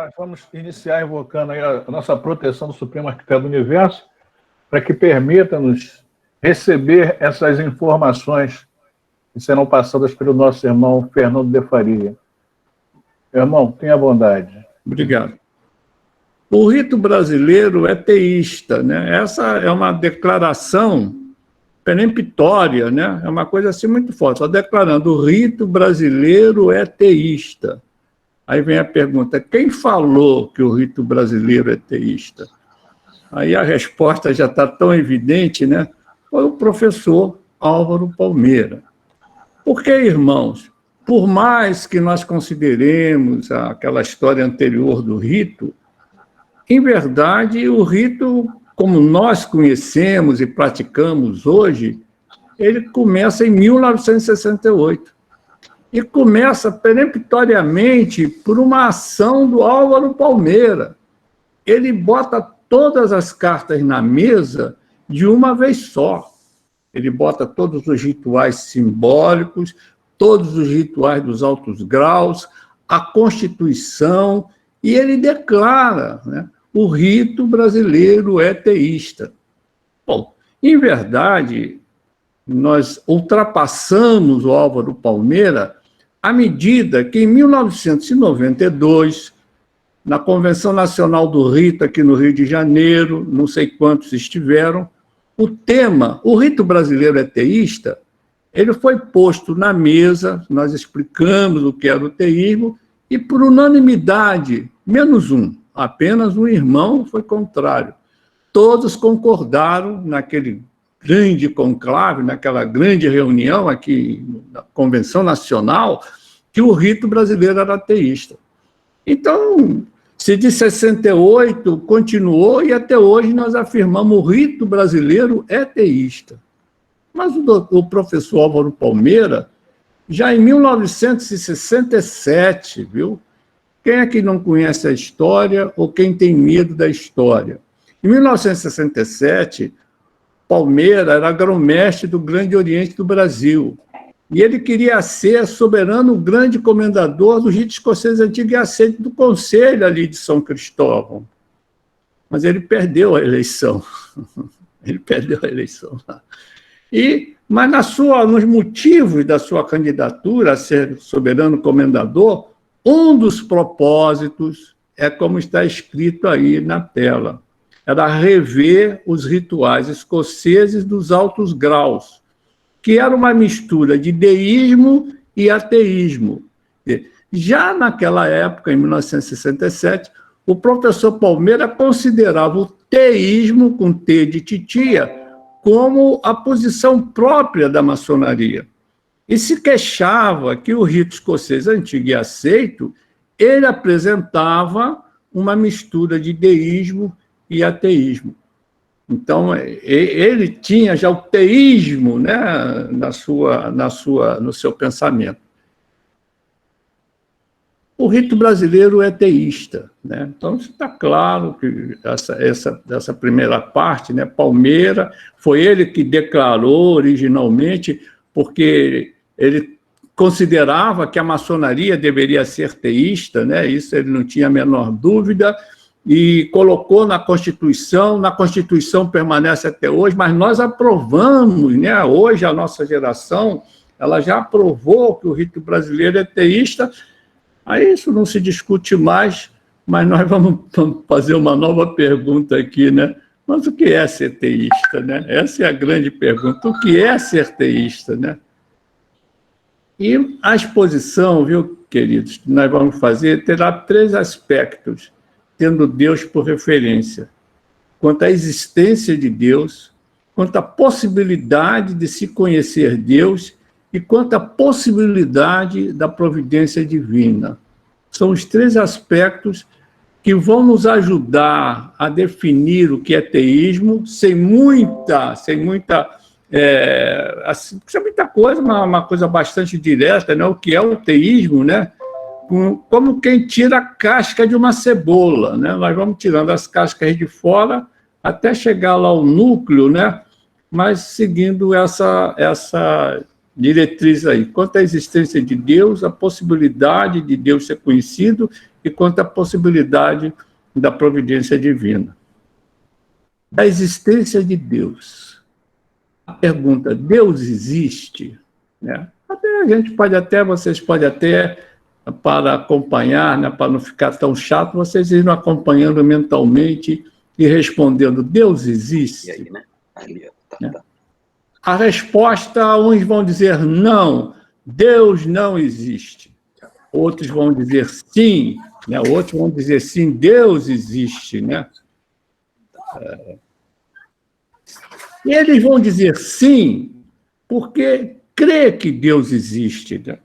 nós vamos iniciar invocando aí a nossa proteção do Supremo Arquiteto do Universo para que permita-nos receber essas informações que serão passadas pelo nosso irmão Fernando de Faria. Irmão, tenha bondade. Obrigado. O rito brasileiro é teísta, né? Essa é uma declaração peremptória, né? É uma coisa assim muito forte, só declarando: o rito brasileiro é teísta. Aí vem a pergunta: quem falou que o rito brasileiro é teísta? Aí a resposta já está tão evidente, né? Foi o professor Álvaro Palmeira. Porque, irmãos, por mais que nós consideremos aquela história anterior do rito, em verdade, o rito, como nós conhecemos e praticamos hoje, ele começa em 1968. E começa peremptoriamente por uma ação do Álvaro Palmeira. Ele bota todas as cartas na mesa de uma vez só. Ele bota todos os rituais simbólicos, todos os rituais dos altos graus, a Constituição, e ele declara, né, o rito brasileiro é teísta. Bom, em verdade, nós ultrapassamos o Álvaro Palmeira à medida que, em 1992, na Convenção Nacional do Rito, aqui no Rio de Janeiro, não sei quantos estiveram, o tema, o rito brasileiro é teísta, ele foi posto na mesa, nós explicamos o que era o teísmo, e por unanimidade, menos um, apenas um irmão foi contrário. Todos concordaram naquele grande conclave, naquela grande reunião aqui na Convenção Nacional, que o rito brasileiro era teísta. Então, se de 68 continuou, e até hoje nós afirmamos o rito brasileiro é teísta. Mas o professor Álvaro Palmeira, já em 1967, viu? Quem é que não conhece a história ou quem tem medo da história? Em 1967, Palmeira era grão-mestre do Grande Oriente do Brasil. E ele queria ser soberano grande comendador do rito escocês antigo e aceito do Conselho ali de São Cristóvão. Mas ele perdeu a eleição. Ele perdeu a eleição lá. Mas nos motivos da sua candidatura a ser soberano comendador, um dos propósitos é como está escrito aí na tela. Era rever os rituais escoceses dos altos graus, que era uma mistura de deísmo e ateísmo. Já naquela época, em 1967, o professor Palmeira considerava o teísmo, com T de titia, como a posição própria da maçonaria. E se queixava que o rito escocês antigo e aceito, ele apresentava uma mistura de deísmo e ateísmo. Então, ele tinha já o teísmo, né, no seu pensamento. O rito brasileiro é teísta, né? Então, está claro que essa primeira parte, né, Palmeira, foi ele que declarou originalmente, porque ele considerava que a maçonaria deveria ser teísta, né? Isso ele não tinha a menor dúvida, e colocou na Constituição permanece até hoje, mas nós aprovamos, né? Hoje a nossa geração ela já aprovou que o rito brasileiro é teísta. Aí isso não se discute mais, mas nós vamos fazer uma nova pergunta aqui, né? Mas o que é ser teísta, né? Essa é a grande pergunta. O que é ser teísta, né? E a exposição, viu, queridos, que nós vamos fazer, terá 3 aspectos, tendo Deus por referência: quanto à existência de Deus, quanto à possibilidade de se conhecer Deus e quanto à possibilidade da providência divina. São os 3 aspectos que vão nos ajudar a definir o que é teísmo, sem muita coisa, uma coisa bastante direta, né? O que é o teísmo, né? Como quem tira a casca de uma cebola, né? Nós vamos tirando as cascas de fora até chegar lá ao núcleo, né? Mas seguindo essa diretriz aí, quanto à existência de Deus, a possibilidade de Deus ser conhecido e quanto à possibilidade da providência divina. Da existência de Deus. A pergunta, Deus existe? Né? Até a gente pode até, vocês podem até, para acompanhar, né, para não ficar tão chato, vocês irem acompanhando mentalmente e respondendo, Deus existe? E aí, né? Ali, tá, Né? tá. A resposta, uns vão dizer não, Deus não existe. Outros vão dizer sim, né? Outros vão dizer sim, Deus existe. Né? E eles vão dizer sim, porque crê que Deus existe. Né?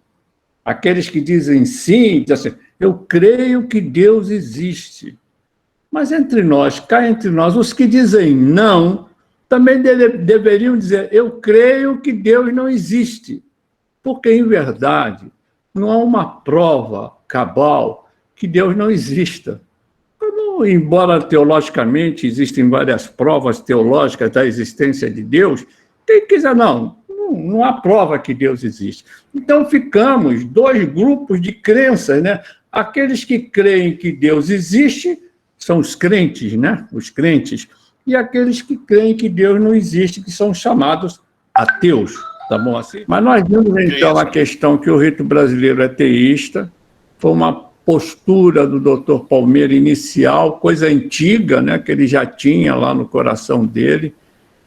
Aqueles que dizem sim, dizem assim, eu creio que Deus existe. Mas entre nós, cá entre nós, os que dizem não, também deveriam dizer, eu creio que Deus não existe. Porque, em verdade, não há uma prova cabal que Deus não exista. Embora teologicamente existem várias provas teológicas da existência de Deus, quem quiser, não há prova que Deus existe. Então, ficamos dois grupos de crenças, né? Aqueles que creem que Deus existe são os crentes, né? Os crentes. E aqueles que creem que Deus não existe, que são chamados ateus. Tá bom assim? Mas nós vimos, então, a questão que o rito brasileiro é teísta. Foi uma postura do Dr. Palmeira inicial, coisa antiga, né? Que ele já tinha lá no coração dele.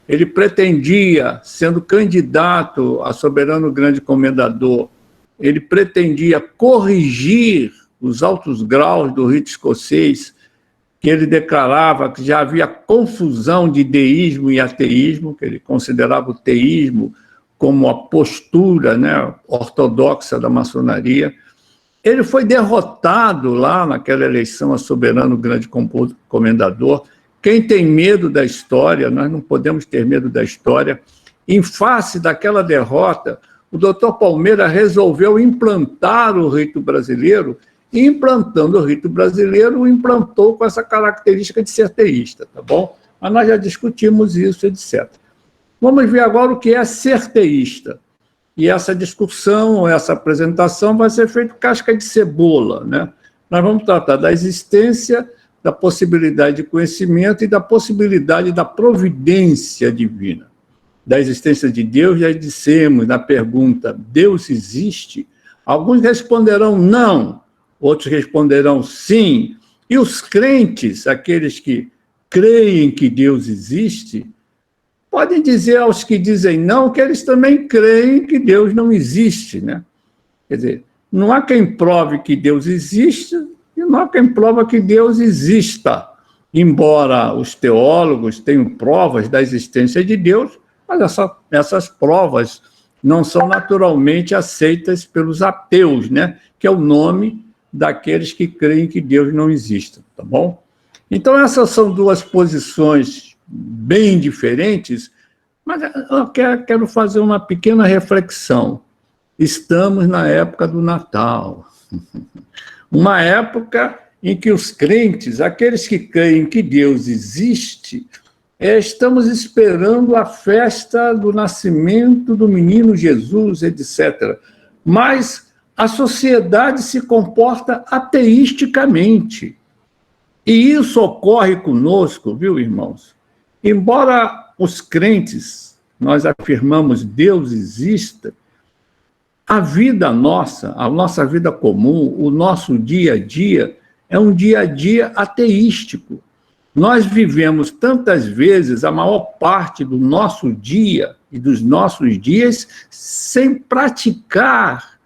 Ele pretendia, sendo candidato a soberano grande comendador, ele pretendia corrigir os altos graus do rito escocês, que ele declarava que já havia confusão de deísmo e ateísmo, que ele considerava o teísmo como a postura, né, ortodoxa da maçonaria. Ele foi derrotado lá naquela eleição a soberano grande comendador. Quem tem medo da história, nós não podemos ter medo da história. Em face daquela derrota, o doutor Palmeira resolveu implantar o rito brasileiro, e implantando o rito brasileiro, o implantou com essa característica de ser teísta, tá bom? Mas nós já discutimos isso, etc. Vamos ver agora o que é ser teísta. E essa discussão, essa apresentação vai ser feita casca de cebola, né? Nós vamos tratar da existência, da possibilidade de conhecimento e da possibilidade da providência divina. Da existência de Deus, já dissemos na pergunta, Deus existe? Alguns responderão não, outros responderão sim. E os crentes, aqueles que creem que Deus existe, podem dizer aos que dizem não que eles também creem que Deus não existe, né? Quer dizer, não há quem prove que Deus existe e não há quem prova que Deus exista. Embora os teólogos tenham provas da existência de Deus, mas essas provas não são naturalmente aceitas pelos ateus, né? Que é o nome daqueles que creem que Deus não existe, tá bom? Então, essas são duas posições bem diferentes, mas eu quero fazer uma pequena reflexão. Estamos na época do Natal. Uma época em que os crentes, aqueles que creem que Deus existe, estamos esperando a festa do nascimento do menino Jesus, etc. Mas a sociedade se comporta ateisticamente. E isso ocorre conosco, viu, irmãos? Embora os crentes, nós afirmamos Deus exista, a vida nossa, a nossa vida comum, o nosso dia a dia, é um dia a dia ateístico. Nós vivemos tantas vezes a maior parte do nosso dia e dos nossos dias sem praticar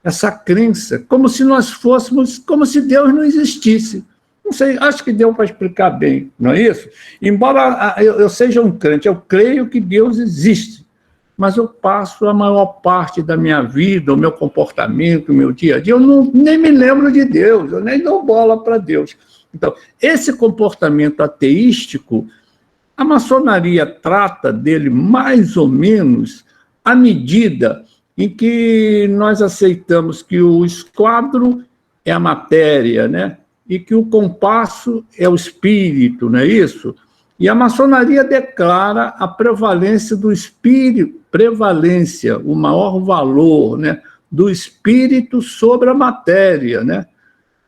essa crença, como se nós fôssemos, como se Deus não existisse. Não sei, acho que deu para explicar bem, não é isso? Embora eu seja um crente, eu creio que Deus existe, mas eu passo a maior parte da minha vida, o meu comportamento, o meu dia a dia, eu nem me lembro de Deus, eu nem dou bola para Deus. Então, esse comportamento ateístico, a maçonaria trata dele mais ou menos à medida em que nós aceitamos que o esquadro é a matéria, né? E que o compasso é o espírito, não é isso? E a maçonaria declara a prevalência do espírito, prevalência, o maior valor, né, do espírito sobre a matéria, né?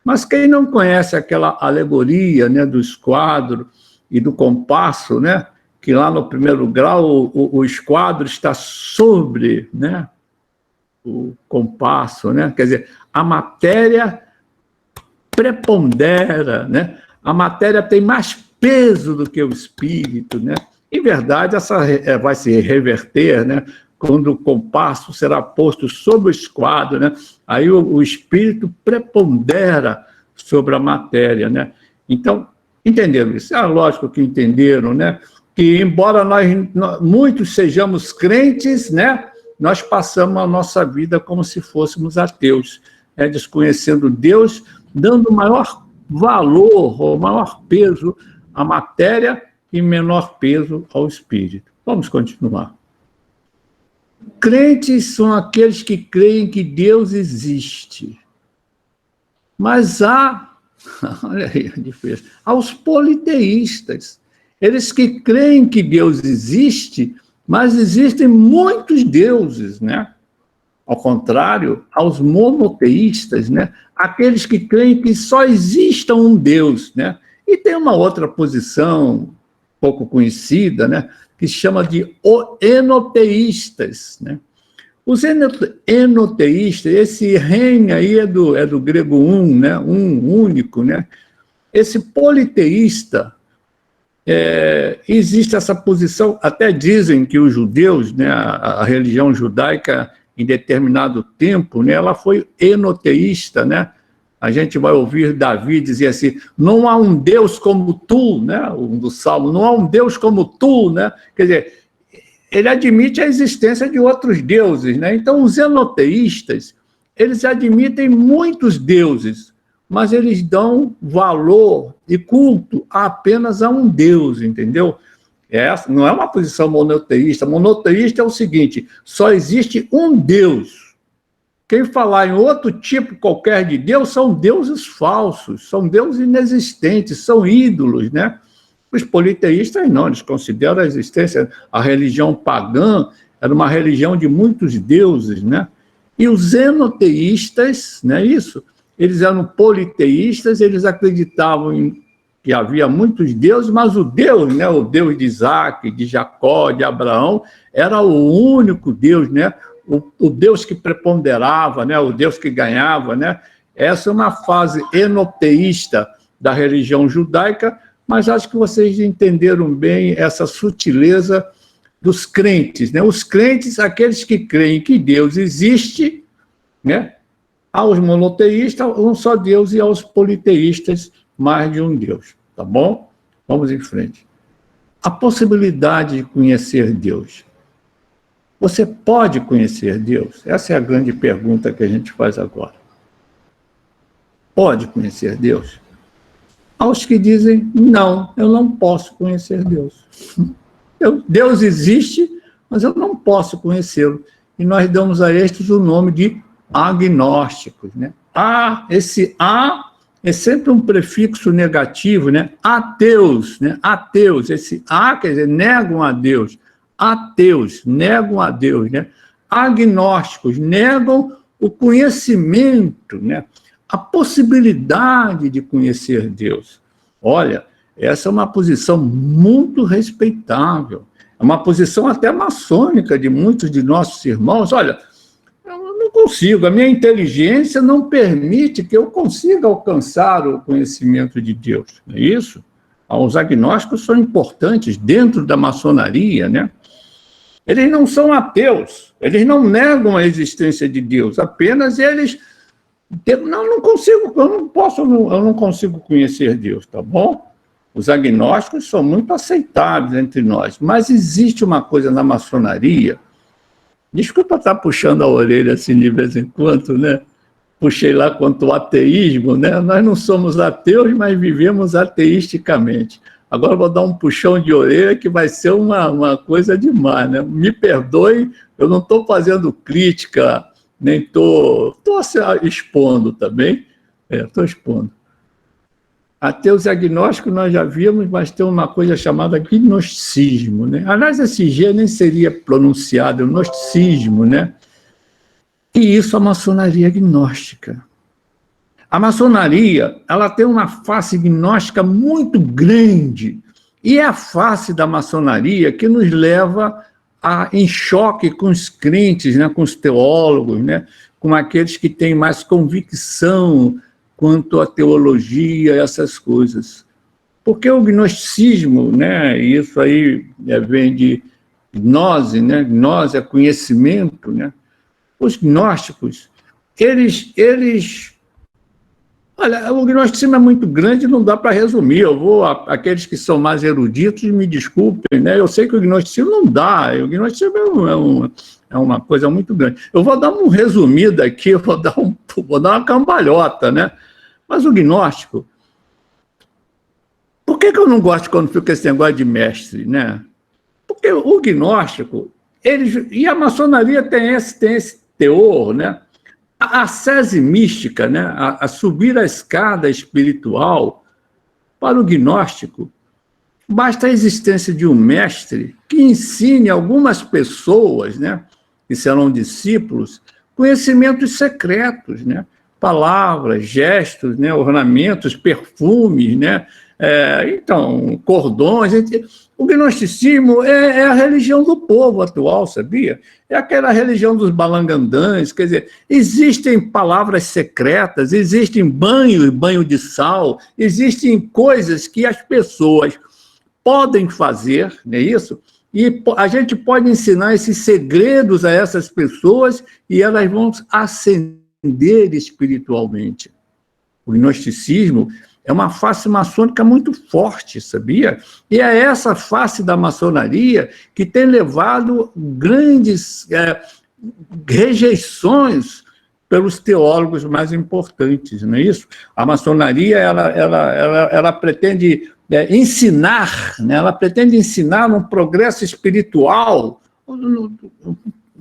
Mas quem não conhece aquela alegoria, né, do esquadro e do compasso, né, que lá no primeiro grau o esquadro está sobre, né, o compasso, né? Quer dizer, a matéria prepondera, né? A matéria tem mais peso do que o espírito, né? Em verdade, essa vai se reverter, né? Quando o compasso será posto sobre o esquadro, né? Aí o espírito prepondera sobre a matéria, né? Então, entenderam isso? É lógico que entenderam, né? Que embora nós muitos sejamos crentes, né? Nós passamos a nossa vida como se fôssemos ateus, né? Desconhecendo Deus, dando maior valor ou maior peso à matéria e menor peso ao espírito. Vamos continuar. Crentes são aqueles que creem que Deus existe. Mas olha aí a diferença, há os politeístas, eles que creem que Deus existe, mas existem muitos deuses, né? Ao contrário, aos monoteístas, né? Aqueles que creem que só exista um Deus, né? E tem uma outra posição pouco conhecida, né? Que se chama de enoteístas, né? Os enoteístas, esse reino aí é do grego né? Único, né? Esse politeísta, existe essa posição, até dizem que os judeus, né, a religião judaica, em determinado tempo, né, ela foi enoteísta, né? A gente vai ouvir Davi dizer assim, não há um Deus como tu, né? Um do Salmo, não há um Deus como tu, né? Quer dizer, ele admite a existência de outros deuses, né? Então, os enoteístas, eles admitem muitos deuses, mas eles dão valor e culto apenas a um Deus, entendeu? Essa não é uma posição monoteísta. Monoteísta é o seguinte, só existe um Deus. Quem falar em outro tipo qualquer de Deus são deuses falsos, são deuses inexistentes, são ídolos, né? Os politeístas não, eles consideram a existência, a religião pagã era uma religião de muitos deuses, né? E os enoteístas, não é isso? Eles eram politeístas, eles acreditavam que havia muitos deuses, mas o Deus, né? O Deus de Isaac, de Jacó, de Abraão, era o único Deus, né? O Deus que preponderava, né? O Deus que ganhava, né? Essa é uma fase enoteísta da religião judaica, mas acho que vocês entenderam bem essa sutileza dos crentes, né? Os crentes, aqueles que creem que Deus existe, né? Aos monoteístas, um só Deus, e aos politeístas, mais de um Deus, tá bom? Vamos em frente. A possibilidade de conhecer Deus. Você pode conhecer Deus? Essa é a grande pergunta que a gente faz agora. Pode conhecer Deus? Aos que dizem, não, eu não posso conhecer Deus. Deus existe, mas eu não posso conhecê-lo. E nós damos a estes o nome de agnósticos, né? Esse é sempre um prefixo negativo, né? Ateus, né? Ateus. Esse quer dizer, negam a Deus. Ateus, negam a Deus, né? Agnósticos, negam o conhecimento, né? A possibilidade de conhecer Deus. Olha, essa é uma posição muito respeitável, é uma posição até maçônica de muitos de nossos irmãos. Olha, eu não consigo, a minha inteligência não permite que eu consiga alcançar o conhecimento de Deus, não é isso? Os agnósticos são importantes dentro da maçonaria, né? Eles não são ateus, eles não negam a existência de Deus, apenas eles... não consigo, eu não consigo conhecer Deus, tá bom? Os agnósticos são muito aceitáveis entre nós, mas existe uma coisa na maçonaria, desculpa estar puxando a orelha assim de vez em quando, né? Puxei lá quanto ao ateísmo, né? Nós não somos ateus, mas vivemos ateisticamente. Agora vou dar um puxão de orelha que vai ser uma coisa demais, né? Me perdoe, eu não estou fazendo crítica, nem estou expondo também. Estou expondo. Ateus e agnósticos nós já vimos, mas tem uma coisa chamada gnosticismo, né? Aliás, esse G nem seria pronunciado, é o gnosticismo, né? E isso a maçonaria agnóstica. A maçonaria, ela tem uma face gnóstica muito grande, e é a face da maçonaria que nos leva em choque com os crentes, né, com os teólogos, né, com aqueles que têm mais convicção quanto à teologia, essas coisas. Porque o gnosticismo, né, isso aí vem de gnose, né, gnose é conhecimento, né, os gnósticos, olha, o gnosticismo é muito grande, não dá para resumir. Aqueles que são mais eruditos, me desculpem, né? Eu sei que o gnosticismo não dá, o gnosticismo é uma coisa muito grande. Eu vou dar um resumido aqui, eu vou dar uma cambalhota, né? Mas o gnóstico, por que eu não gosto quando fica esse negócio de mestre, né? Porque o gnóstico, e a maçonaria tem esse teor, né? A ascese mística, né? A subir a escada espiritual, para o gnóstico, basta a existência de um mestre que ensine algumas pessoas, né, que serão discípulos, conhecimentos secretos, né? Palavras, gestos, né? Ornamentos, perfumes, né? Então, cordões. O gnosticismo é a religião do povo atual, sabia? É aquela religião dos balangandãs, quer dizer, existem palavras secretas, existem banho de sal, existem coisas que as pessoas podem fazer, não é isso? E a gente pode ensinar esses segredos a essas pessoas e elas vão ascender espiritualmente. O gnosticismo é uma face maçônica muito forte, sabia? E é essa face da maçonaria que tem levado grandes rejeições pelos teólogos mais importantes, não é isso? A maçonaria, ela pretende ensinar, né? Ela pretende ensinar um progresso espiritual,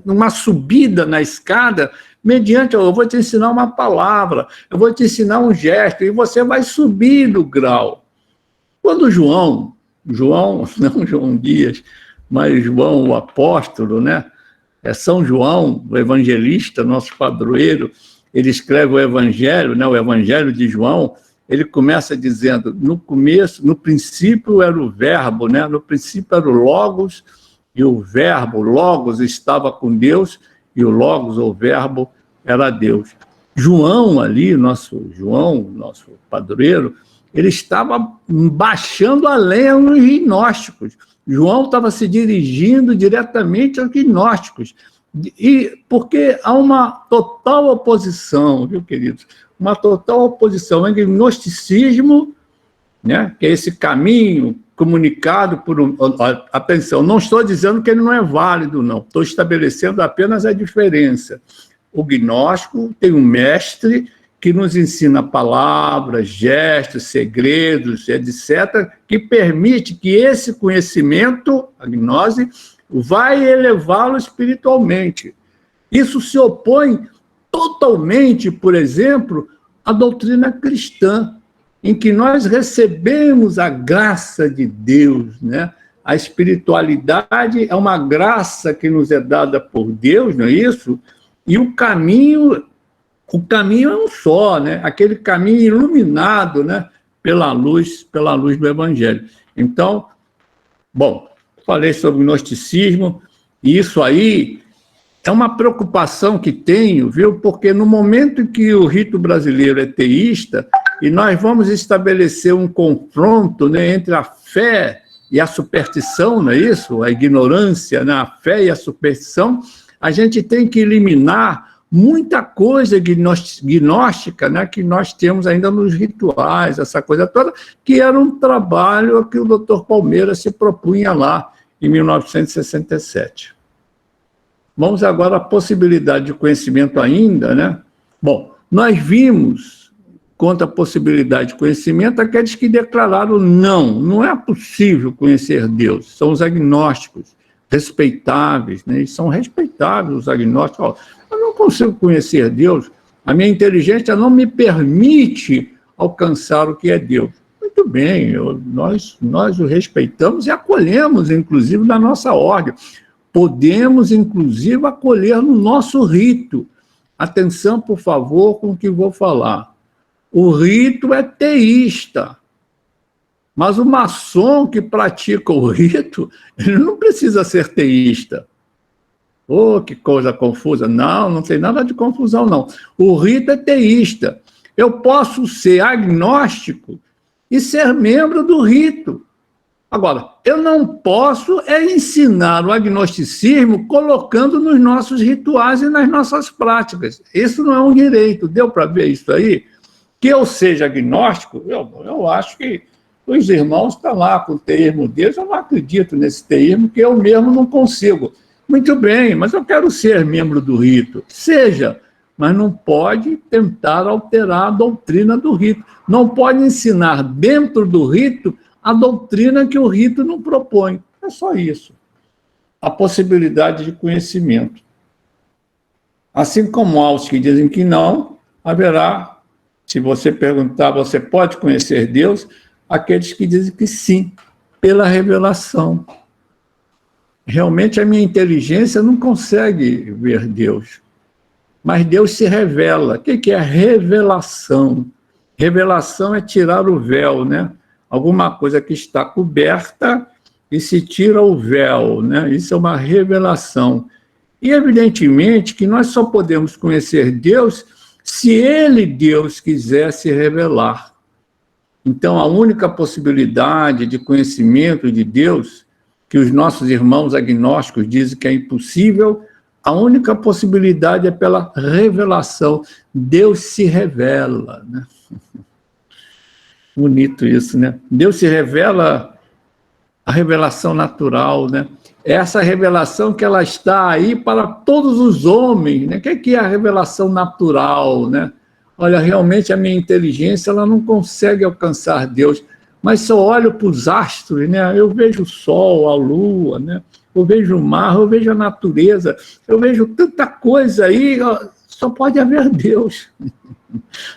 numa subida na escada, mediante, eu vou te ensinar uma palavra, eu vou te ensinar um gesto, e você vai subir no grau. Quando João, não João Dias, mas João o apóstolo, né? São João, o evangelista, nosso padroeiro, ele escreve o evangelho, né? O evangelho de João, ele começa dizendo, no princípio era o verbo, né? No princípio era o Logos, e o verbo, Logos, estava com Deus, e o Logos, ou verbo, era Deus. João ali, nosso padroeiro, ele estava baixando a lenha nos gnósticos. João estava se dirigindo diretamente aos gnósticos. E porque há uma total oposição, viu, queridos? Uma total oposição entre o gnosticismo, né, que é esse caminho comunicado por atenção, não estou dizendo que ele não é válido, não. Estou estabelecendo apenas a diferença. O gnóstico tem um mestre que nos ensina palavras, gestos, segredos, etc., que permite que esse conhecimento, a gnose, vai elevá-lo espiritualmente. Isso se opõe totalmente, por exemplo, à doutrina cristã, em que nós recebemos a graça de Deus, né? A espiritualidade é uma graça que nos é dada por Deus, não é isso? E o caminho é um só, né? Aquele caminho iluminado, né? pela luz do Evangelho. Então, bom, falei sobre o gnosticismo, e isso aí é uma preocupação que tenho, viu? Porque no momento em que o rito brasileiro é teísta, e nós vamos estabelecer um confronto, né, entre a fé e a superstição, não é isso? A ignorância, né? A fé e a superstição, a gente tem que eliminar muita coisa gnóstica, né, que nós temos ainda nos rituais, essa coisa toda, que era um trabalho que o Dr. Palmeira se propunha lá em 1967. Vamos agora à possibilidade de conhecimento ainda, né? Bom, nós vimos, contra a possibilidade de conhecimento, aqueles que declararam não é possível conhecer Deus, são os agnósticos, respeitáveis, né? E são respeitáveis os agnósticos. Eu não consigo conhecer Deus, a minha inteligência não me permite alcançar o que é Deus. Muito bem, nós o respeitamos e acolhemos, inclusive, na nossa ordem. Podemos, inclusive, acolher no nosso rito. Atenção, por favor, com o que vou falar. O rito é teísta. Mas o maçom que pratica o rito, ele não precisa ser teísta. Oh, que coisa confusa. Não, não tem nada de confusão, não. O rito é teísta. Eu posso ser agnóstico e ser membro do rito. Agora, eu não posso ensinar o agnosticismo colocando nos nossos rituais e nas nossas práticas. Isso não é um direito. Deu para ver isso aí? Que eu seja agnóstico, eu acho que os irmãos estão lá com o termo deles, eu não acredito nesse termo, que eu mesmo não consigo. Muito bem, mas eu quero ser membro do rito. Seja, mas não pode tentar alterar a doutrina do rito. Não pode ensinar dentro do rito a doutrina que o rito não propõe. É só isso. A possibilidade de conhecimento. Assim como há os que dizem que não, haverá, se você perguntar, você pode conhecer Deus, aqueles que dizem que sim, pela revelação. Realmente a minha inteligência não consegue ver Deus, mas Deus se revela. O que é revelação? Revelação é tirar o véu, né? Alguma coisa que está coberta e se tira o véu, né? Isso é uma revelação. E evidentemente que nós só podemos conhecer Deus se Ele, Deus, quiser se revelar. Então, a única possibilidade de conhecimento de Deus, que os nossos irmãos agnósticos dizem que é impossível, a única possibilidade é pela revelação. Deus se revela, né? Bonito isso, né? Deus se revela, a revelação natural, né? Essa revelação que ela está aí para todos os homens, né? O que é a revelação natural, né? Olha, realmente a minha inteligência ela não consegue alcançar Deus, mas se eu olho para os astros, né? Eu vejo o sol, a lua, né? Eu vejo o mar, eu vejo a natureza, eu vejo tanta coisa aí, só pode haver Deus.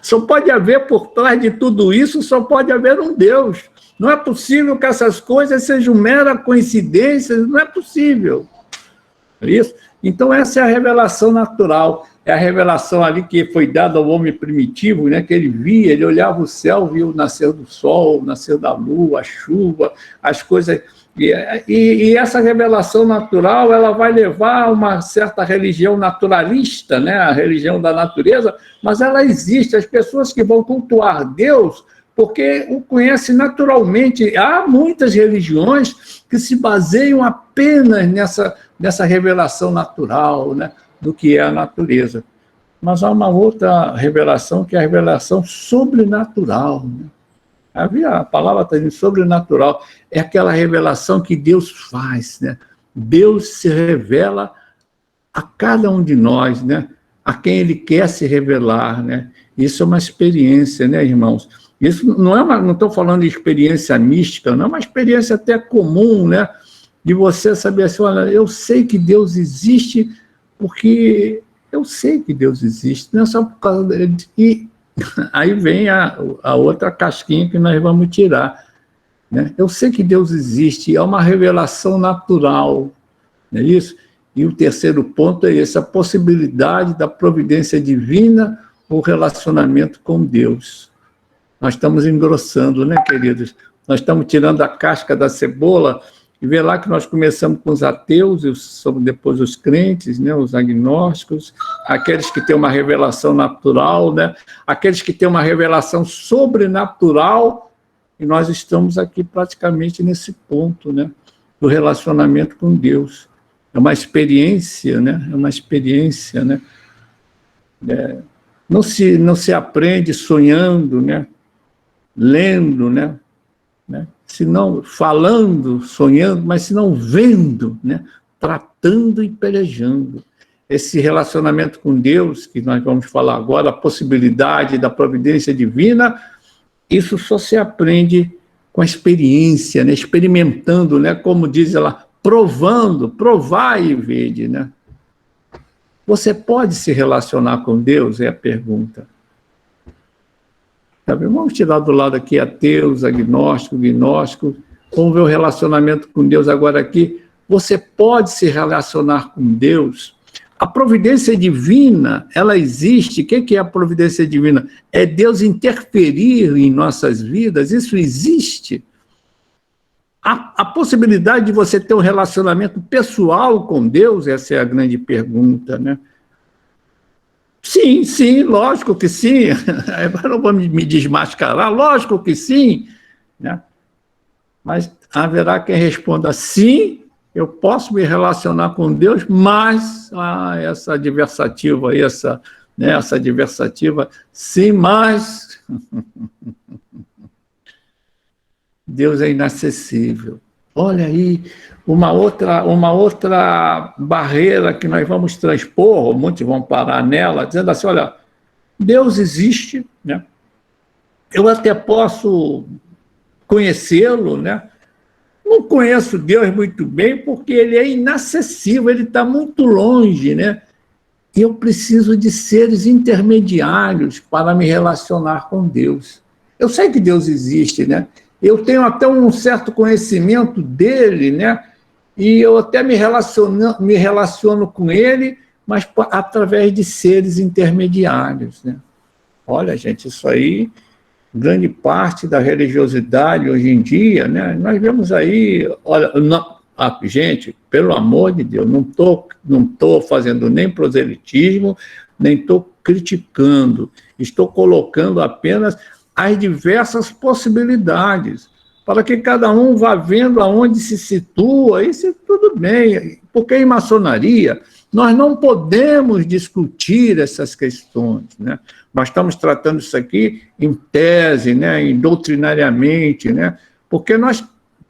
Só pode haver por trás de tudo isso, só pode haver um Deus. Não é possível que essas coisas sejam mera coincidência, não é possível. É isso? Então, essa é a revelação natural, é a revelação ali que foi dada ao homem primitivo, né? Que ele via, ele olhava o céu, via o nascer do sol, o nascer da lua, a chuva, as coisas. E essa revelação natural, ela vai levar a uma certa religião naturalista, né? A religião da natureza, mas ela existe. As pessoas que vão cultuar Deus, porque o conhecem naturalmente. Há muitas religiões que se baseiam apenas nessa revelação natural, né? Do que é a natureza. Mas há uma outra revelação, que é a revelação sobrenatural, né? A palavra está dizendo sobrenatural, é aquela revelação que Deus faz, né? Deus se revela a cada um de nós, né? A quem Ele quer se revelar, né? Isso é uma experiência, né, irmãos? Isso não estou falando de experiência mística, não é uma experiência até comum, né? De você saber assim, olha, eu sei que Deus existe porque eu sei que Deus existe, não é só por causa dele. E aí vem a outra casquinha que nós vamos tirar, né? Eu sei que Deus existe, é uma revelação natural, não é isso? E o terceiro ponto é essa possibilidade da providência divina, o relacionamento com Deus. Nós estamos engrossando, né, queridos? Nós estamos tirando a casca da cebola, e vê lá que nós começamos com os ateus, e depois os crentes, né, os agnósticos, aqueles que têm uma revelação natural, né, aqueles que têm uma revelação sobrenatural, e nós estamos aqui praticamente nesse ponto, né, do relacionamento com Deus. É uma experiência, né, é uma experiência, né, não se aprende sonhando, né, lendo, né, se não falando, sonhando, mas se não vendo, né, tratando e pelejando. Esse relacionamento com Deus, que nós vamos falar agora, a possibilidade da providência divina, isso só se aprende com a experiência, né, experimentando, né, como diz ela, provando, provai e vede, né? Você pode se relacionar com Deus? É a pergunta. Tá bem? Vamos tirar do lado aqui ateus, agnósticos, gnósticos. Vamos ver o relacionamento com Deus agora aqui. Você pode se relacionar com Deus A providência divina, ela existe. O que é a providência divina? É Deus interferir em nossas vidas, isso existe. A possibilidade de você ter um relacionamento pessoal com Deus, essa é a grande pergunta, né? Sim, sim, lógico que sim. Agora não vou me desmascarar, lógico que sim, né? Mas haverá quem responda sim, eu posso me relacionar com Deus, mas essa adversativa aí, essa adversativa, sim, mas Deus é inacessível. Olha aí, uma outra barreira que nós vamos transpor, muitos vão parar nela, dizendo assim, olha, Deus existe, né? Eu até posso conhecê-lo, né? Não conheço Deus muito bem porque ele é inacessível, ele está muito longe, né? E eu preciso de seres intermediários para me relacionar com Deus. Eu sei que Deus existe, né? Eu tenho até um certo conhecimento dele, né? E eu até me relaciono com ele, mas através de seres intermediários, né? Olha, gente, isso aí, grande parte da religiosidade hoje em dia, né? Nós vemos aí, olha, não, gente, pelo amor de Deus, não tô fazendo nem proselitismo, nem estou criticando, estou colocando apenas as diversas possibilidades, para que cada um vá vendo aonde se situa, isso tudo bem, porque em maçonaria nós não podemos discutir essas questões, né? Nós estamos tratando isso aqui em tese, né, em doutrinariamente, né, porque nós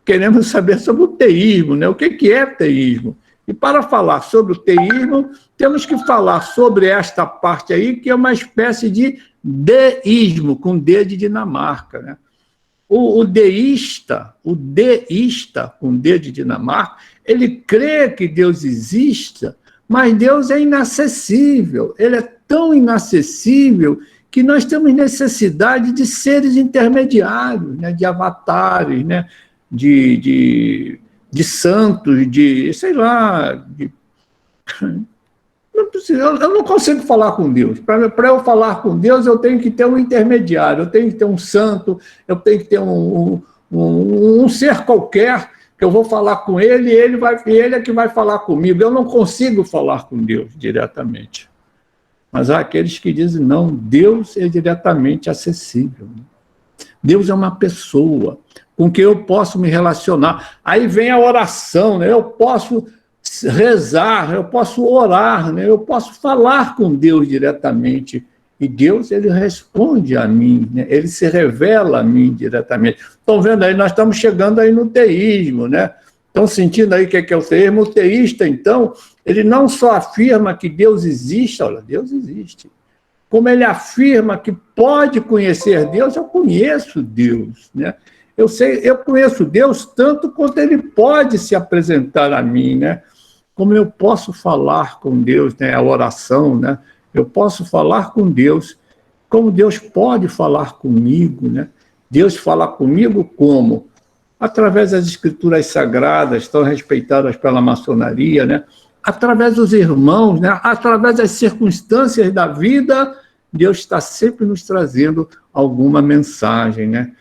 queremos saber sobre o teísmo, né, o que é teísmo. E para falar sobre o teísmo, temos que falar sobre esta parte aí, que é uma espécie de deísmo, com D de Dinamarca, né? O deísta, com D de Dinamarca, ele crê que Deus exista, mas Deus é inacessível, ele é tão inacessível que nós temos necessidade de seres intermediários, né, de avatares, né, de santos, de, sei lá, eu não consigo falar com Deus. Para eu falar com Deus, eu tenho que ter um intermediário, eu tenho que ter um santo, eu tenho que ter um ser qualquer que eu vou falar com ele e ele é que vai falar comigo. Eu não consigo falar com Deus diretamente. Mas há aqueles que dizem, não, Deus é diretamente acessível. Deus é uma pessoa com quem eu posso me relacionar. Aí vem a oração, né? Eu posso rezar, eu posso orar, né? Eu posso falar com Deus diretamente. E Deus, ele responde a mim, né? Ele se revela a mim diretamente. Estão vendo aí, nós estamos chegando aí no teísmo, né? Estão sentindo aí o que é o teísmo? O teísta, então, ele não só afirma que Deus existe, olha, Deus existe, como ele afirma que pode conhecer Deus, eu conheço Deus, né? Eu conheço Deus tanto quanto ele pode se apresentar a mim, né? Como eu posso falar com Deus, né? A oração, né? Eu posso falar com Deus, como Deus pode falar comigo, né? Deus fala comigo como? Através das escrituras sagradas, tão respeitadas pela maçonaria, né? Através dos irmãos, né? Através das circunstâncias da vida, Deus está sempre nos trazendo alguma mensagem, né?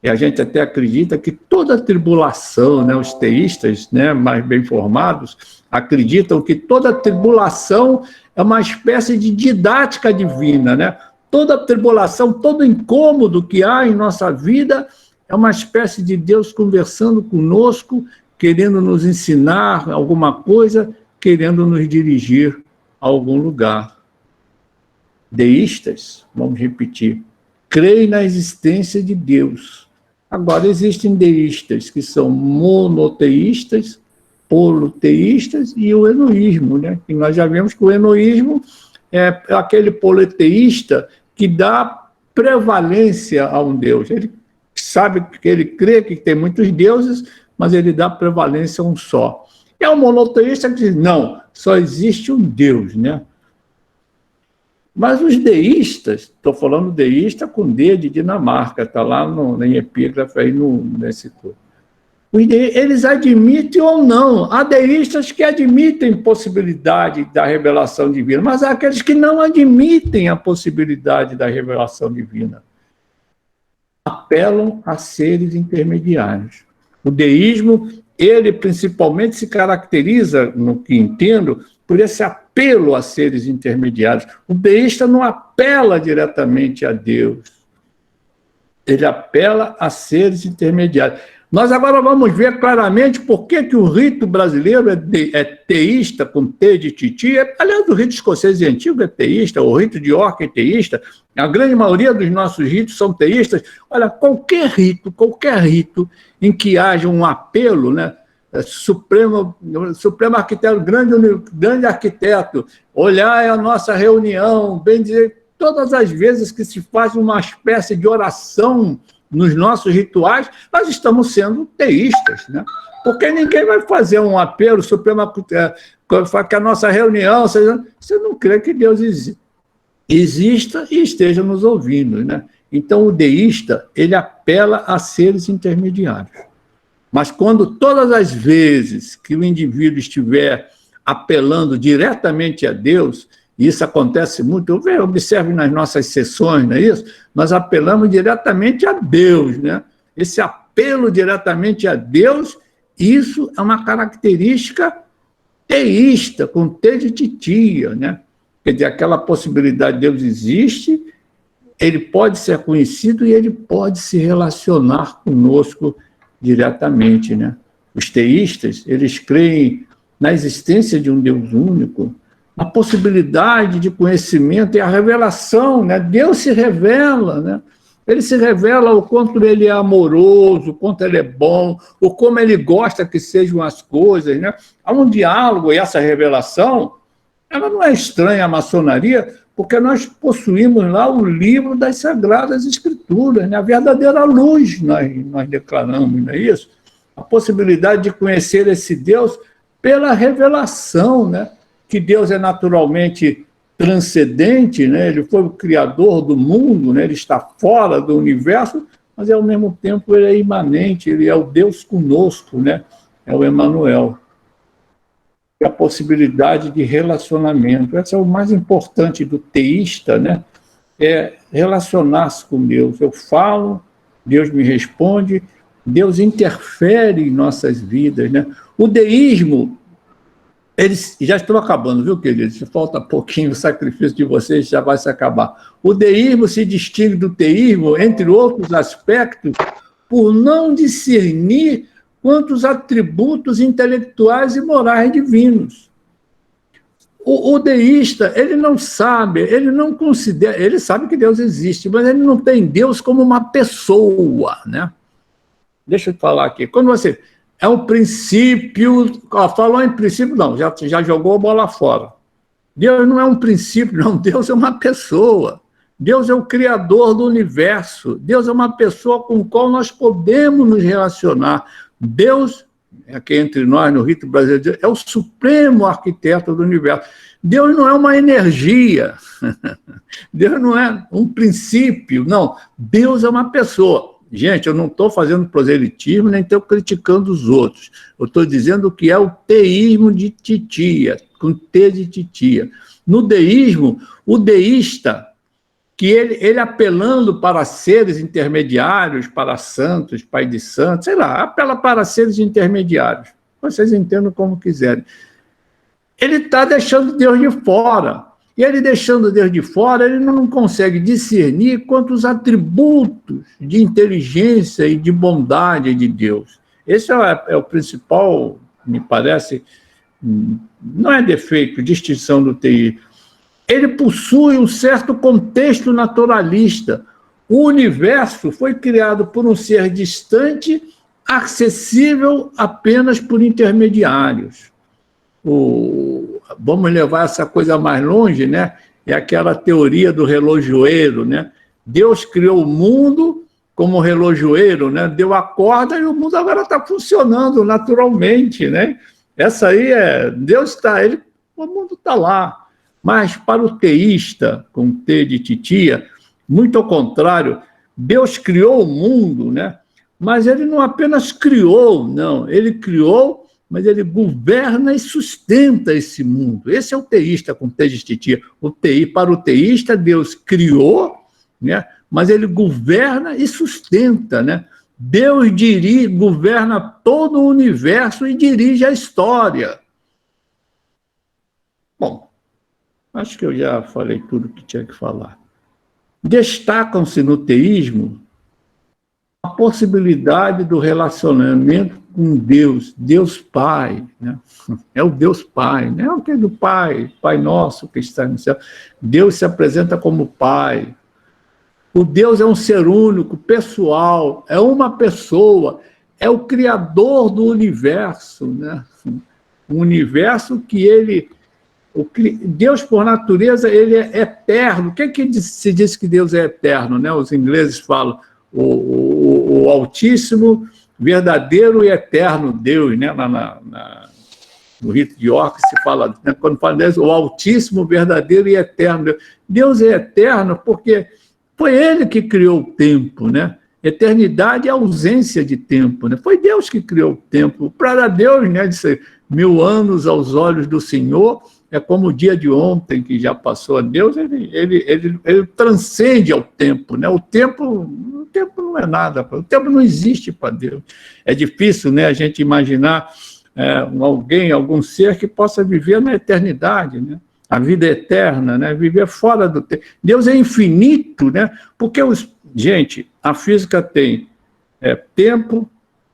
E a gente até acredita que toda tribulação, né, os teístas, né, mais bem formados, acreditam que toda tribulação é uma espécie de didática divina, né? Toda tribulação, todo incômodo que há em nossa vida é uma espécie de Deus conversando conosco, querendo nos ensinar alguma coisa, querendo nos dirigir a algum lugar. Deístas, vamos repetir, creem na existência de Deus. Agora, existem deístas que são monoteístas, poloteístas e o enoísmo, né? E nós já vimos que o enoísmo é aquele politeísta que dá prevalência a um Deus. Ele sabe que ele crê que tem muitos deuses, mas ele dá prevalência a um só. É o monoteísta que diz, não, só existe um Deus, né? Mas os deístas, estou falando deísta com D de Dinamarca, está lá em epígrafe aí nesse curso. Eles admitem ou não. Há deístas que admitem possibilidade da revelação divina, mas há aqueles que não admitem a possibilidade da revelação divina. Apelam a seres intermediários. O deísmo, ele principalmente se caracteriza, no que entendo, por esse apelo a seres intermediários. O deísta não apela diretamente a Deus. Ele apela a seres intermediários. Nós agora vamos ver claramente por que o rito brasileiro é teísta, com T de titia. Aliás, o rito escocês antigo é teísta, o rito de York é teísta. A grande maioria dos nossos ritos são teístas. Olha, qualquer rito em que haja um apelo, né? Supremo arquiteto, grande arquiteto, olhar a nossa reunião, bem dizer, todas as vezes que se faz uma espécie de oração nos nossos rituais, nós estamos sendo teístas, né? Porque ninguém vai fazer um apelo supremo que a nossa reunião, você não crê que Deus exista e esteja nos ouvindo, né? Então, o deísta, ele apela a seres intermediários. Mas quando todas as vezes que o indivíduo estiver apelando diretamente a Deus, e isso acontece muito, observe nas nossas sessões, não é isso? Nós apelamos diretamente a Deus, né? Esse apelo diretamente a Deus, isso é uma característica teísta, com T de titia, né? Quer dizer, aquela possibilidade de Deus existe, ele pode ser conhecido e ele pode se relacionar conosco diretamente, né? Os teístas, eles creem na existência de um Deus único, a possibilidade de conhecimento e a revelação, né? Deus se revela, né? Ele se revela o quanto ele é amoroso, o quanto ele é bom, o como ele gosta que sejam as coisas, né? Há um diálogo, e essa revelação, ela não é estranha à maçonaria, porque nós possuímos lá o livro das Sagradas Escrituras, né? A verdadeira luz, nós declaramos, não é isso? A possibilidade de conhecer esse Deus pela revelação, né? Que Deus é naturalmente transcendente, né? Ele foi o criador do mundo, né? Ele está fora do universo, mas ao mesmo tempo ele é imanente, ele é o Deus conosco, né? É o Emmanuel. A possibilidade de relacionamento. Esse é o mais importante do teísta, né? É relacionar-se com Deus. Eu falo, Deus me responde, Deus interfere em nossas vidas, né? O deísmo, eles já estão acabando, viu, queridos? Se falta pouquinho, o sacrifício de vocês já vai se acabar. O deísmo se distingue do teísmo, entre outros aspectos, por não discernir quantos atributos intelectuais e morais divinos. O deísta, ele não sabe, ele não considera, ele sabe que Deus existe, mas ele não tem Deus como uma pessoa, né? Deixa eu falar aqui. Quando você... É um princípio... falou em princípio, não, já jogou a bola fora. Deus não é um princípio, não. Deus é uma pessoa. Deus é o criador do universo. Deus é uma pessoa com a qual nós podemos nos relacionar. Deus, aqui entre nós, no rito brasileiro, é o supremo arquiteto do universo. Deus não é uma energia. Deus não é um princípio, não. Deus é uma pessoa. Gente, eu não estou fazendo proselitismo, nem estou criticando os outros. Eu estou dizendo o que é o teísmo de titia, com T de titia. No deísmo, o deísta, que ele apelando para seres intermediários, para santos, pai de santos, sei lá, apela para seres intermediários. Vocês entendam como quiserem. Ele está deixando Deus de fora. E ele deixando Deus de fora, ele não consegue discernir quantos atributos de inteligência e de bondade de Deus. Esse é o principal, me parece, não é defeito, distinção do TI. Ele possui um certo contexto naturalista. O universo foi criado por um ser distante, acessível apenas por intermediários. Vamos levar essa coisa mais longe, né? É aquela teoria do relojoeiro, né? Deus criou o mundo como relojoeiro, né? Deu a corda e o mundo agora está funcionando naturalmente, né? Essa aí Deus está, o mundo está lá. Mas para o teísta, com T de titia, muito ao contrário, Deus criou o mundo, né? Mas ele não apenas criou, não. Ele criou, mas ele governa e sustenta esse mundo. Esse é o teísta com T de titia. Para o teísta, Deus criou, né? Mas ele governa e sustenta, né? Deus governa todo o universo e dirige a história. Bom, acho que eu já falei tudo que tinha que falar. Destacam-se no teísmo a possibilidade do relacionamento com Deus, Deus Pai, né? É o Deus Pai, né? O que é do Pai, Pai nosso que está no céu. Deus se apresenta como Pai. O Deus é um ser único, pessoal, é uma pessoa, é o Criador do universo, né? Um universo que Deus, por natureza, ele é eterno. O que se diz que Deus é eterno, né? Os ingleses falam o Altíssimo, verdadeiro e eterno Deus, né? No rito de York se fala, né? Quando fala Deus, o Altíssimo, verdadeiro e eterno Deus. Deus é eterno porque foi ele que criou o tempo, né? Eternidade é ausência de tempo, né? Foi Deus que criou o tempo. Para Deus, né, disse 1000 anos aos olhos do Senhor é como o dia de ontem que já passou. A Deus, ele transcende ao tempo, né? O tempo não é nada, o tempo não existe para Deus. É difícil, né, a gente imaginar algum ser que possa viver na eternidade, né? A vida eterna, né? Viver fora do tempo. Deus é infinito, né? Porque, gente, a física tem tempo,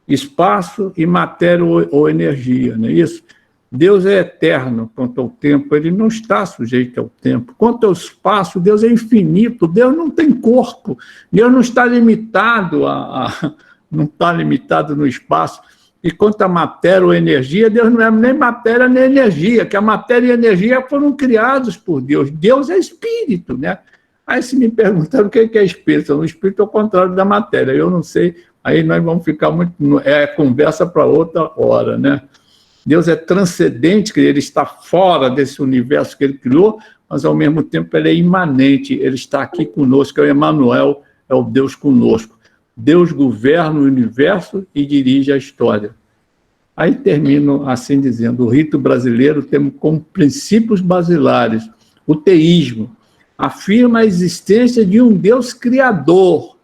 espaço e matéria ou energia, não é isso? Deus é eterno quanto ao tempo, ele não está sujeito ao tempo. Quanto ao espaço, Deus é infinito, Deus não tem corpo, Deus não está limitado não está limitado no espaço. E quanto à matéria ou energia, Deus não é nem matéria nem energia, que a matéria e a energia foram criados por Deus. Deus é espírito, né? Aí se me perguntaram o que é espírito, o espírito é o contrário da matéria, eu não sei, aí nós vamos ficar muito... É conversa para outra hora, né? Deus é transcendente, que ele está fora desse universo que ele criou, mas ao mesmo tempo ele é imanente, ele está aqui conosco, é o Emmanuel, é o Deus conosco. Deus governa o universo e dirige a história. Aí termino assim dizendo, o rito brasileiro tem como princípios basilares o teísmo, afirma a existência de um Deus criador,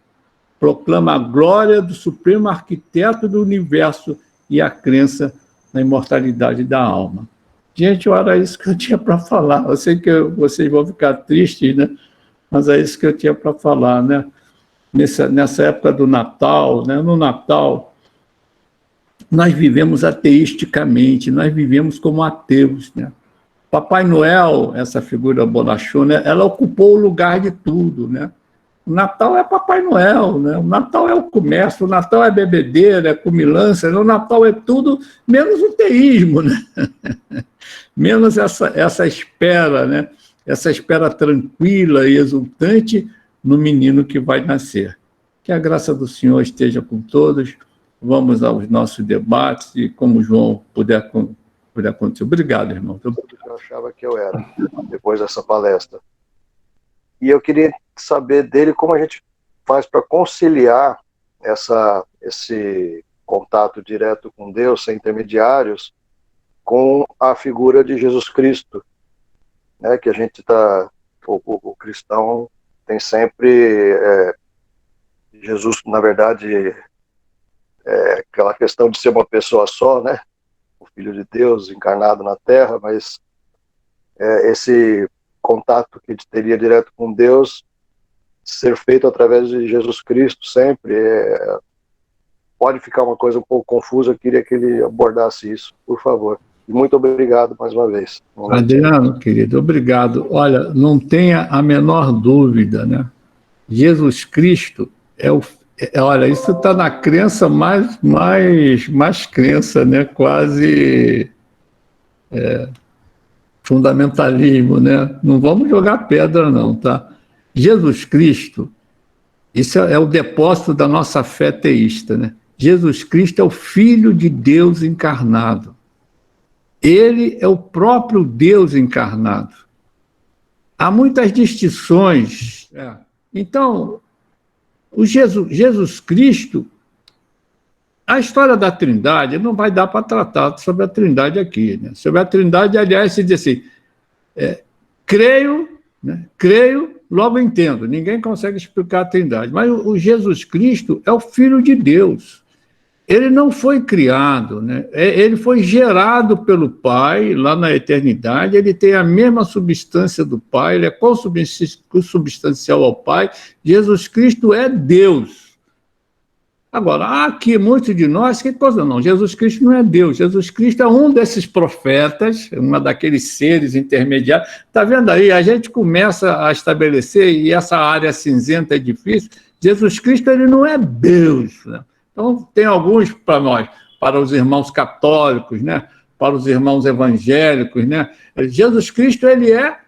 proclama a glória do supremo arquiteto do universo e a crença na imortalidade da alma. Gente, era isso que eu tinha para falar. Eu sei que vocês vão ficar tristes, né? Mas é isso que eu tinha para falar, né? Nessa época do Natal, né? No Natal, nós vivemos ateisticamente, nós vivemos como ateus, né? Papai Noel, essa figura bonachona, ela ocupou o lugar de tudo, né? O Natal é Papai Noel, né? O Natal é o comércio, o Natal é bebedeira, é comilança, o Natal é tudo, menos o teísmo, né? Menos essa espera, né? Essa espera tranquila e exultante no menino que vai nascer. Que a graça do Senhor esteja com todos. Vamos aos nossos debates e como o João puder acontecer. Obrigado, irmão. Eu achava que eu era, depois dessa palestra. E eu queria saber dele como a gente faz para conciliar esse contato direto com Deus, sem intermediários, com a figura de Jesus Cristo, né? Que a gente o cristão tem sempre Jesus, na verdade, aquela questão de ser uma pessoa só, né? O Filho de Deus encarnado na Terra, mas esse contato que teria direto com Deus ser feito através de Jesus Cristo sempre. Pode ficar uma coisa um pouco confusa, eu queria que ele abordasse isso, por favor. E muito obrigado mais uma vez. Adriano, querido, obrigado. Olha, não tenha a menor dúvida, né? Jesus Cristo olha, isso está na crença mais crença, né? Quase fundamentalismo, né? Não vamos jogar pedra, não, tá? Jesus Cristo, isso é o depósito da nossa fé teísta, né? Jesus Cristo é o Filho de Deus encarnado. Ele é o próprio Deus encarnado. Há muitas distinções. Então, o Jesus Cristo, A história da Trindade não vai dar para tratar sobre a Trindade aqui. Né? Sobre a Trindade, aliás, se diz assim, creio, né? Creio, logo entendo. Ninguém consegue explicar a Trindade. Mas o Jesus Cristo é o Filho de Deus. Ele não foi criado, né? Ele foi gerado pelo Pai lá na eternidade, ele tem a mesma substância do Pai, ele é consubstancial ao Pai. Jesus Cristo é Deus. Agora, há aqui muitos de nós que coisa não, Jesus Cristo não é Deus, Jesus Cristo é um desses profetas, uma daqueles seres intermediários. Está vendo aí? A gente começa a estabelecer, e essa área cinzenta é difícil, Jesus Cristo ele não é Deus, né? Então, tem alguns para nós, para os irmãos católicos, né? Para os irmãos evangélicos, né? Jesus Cristo ele é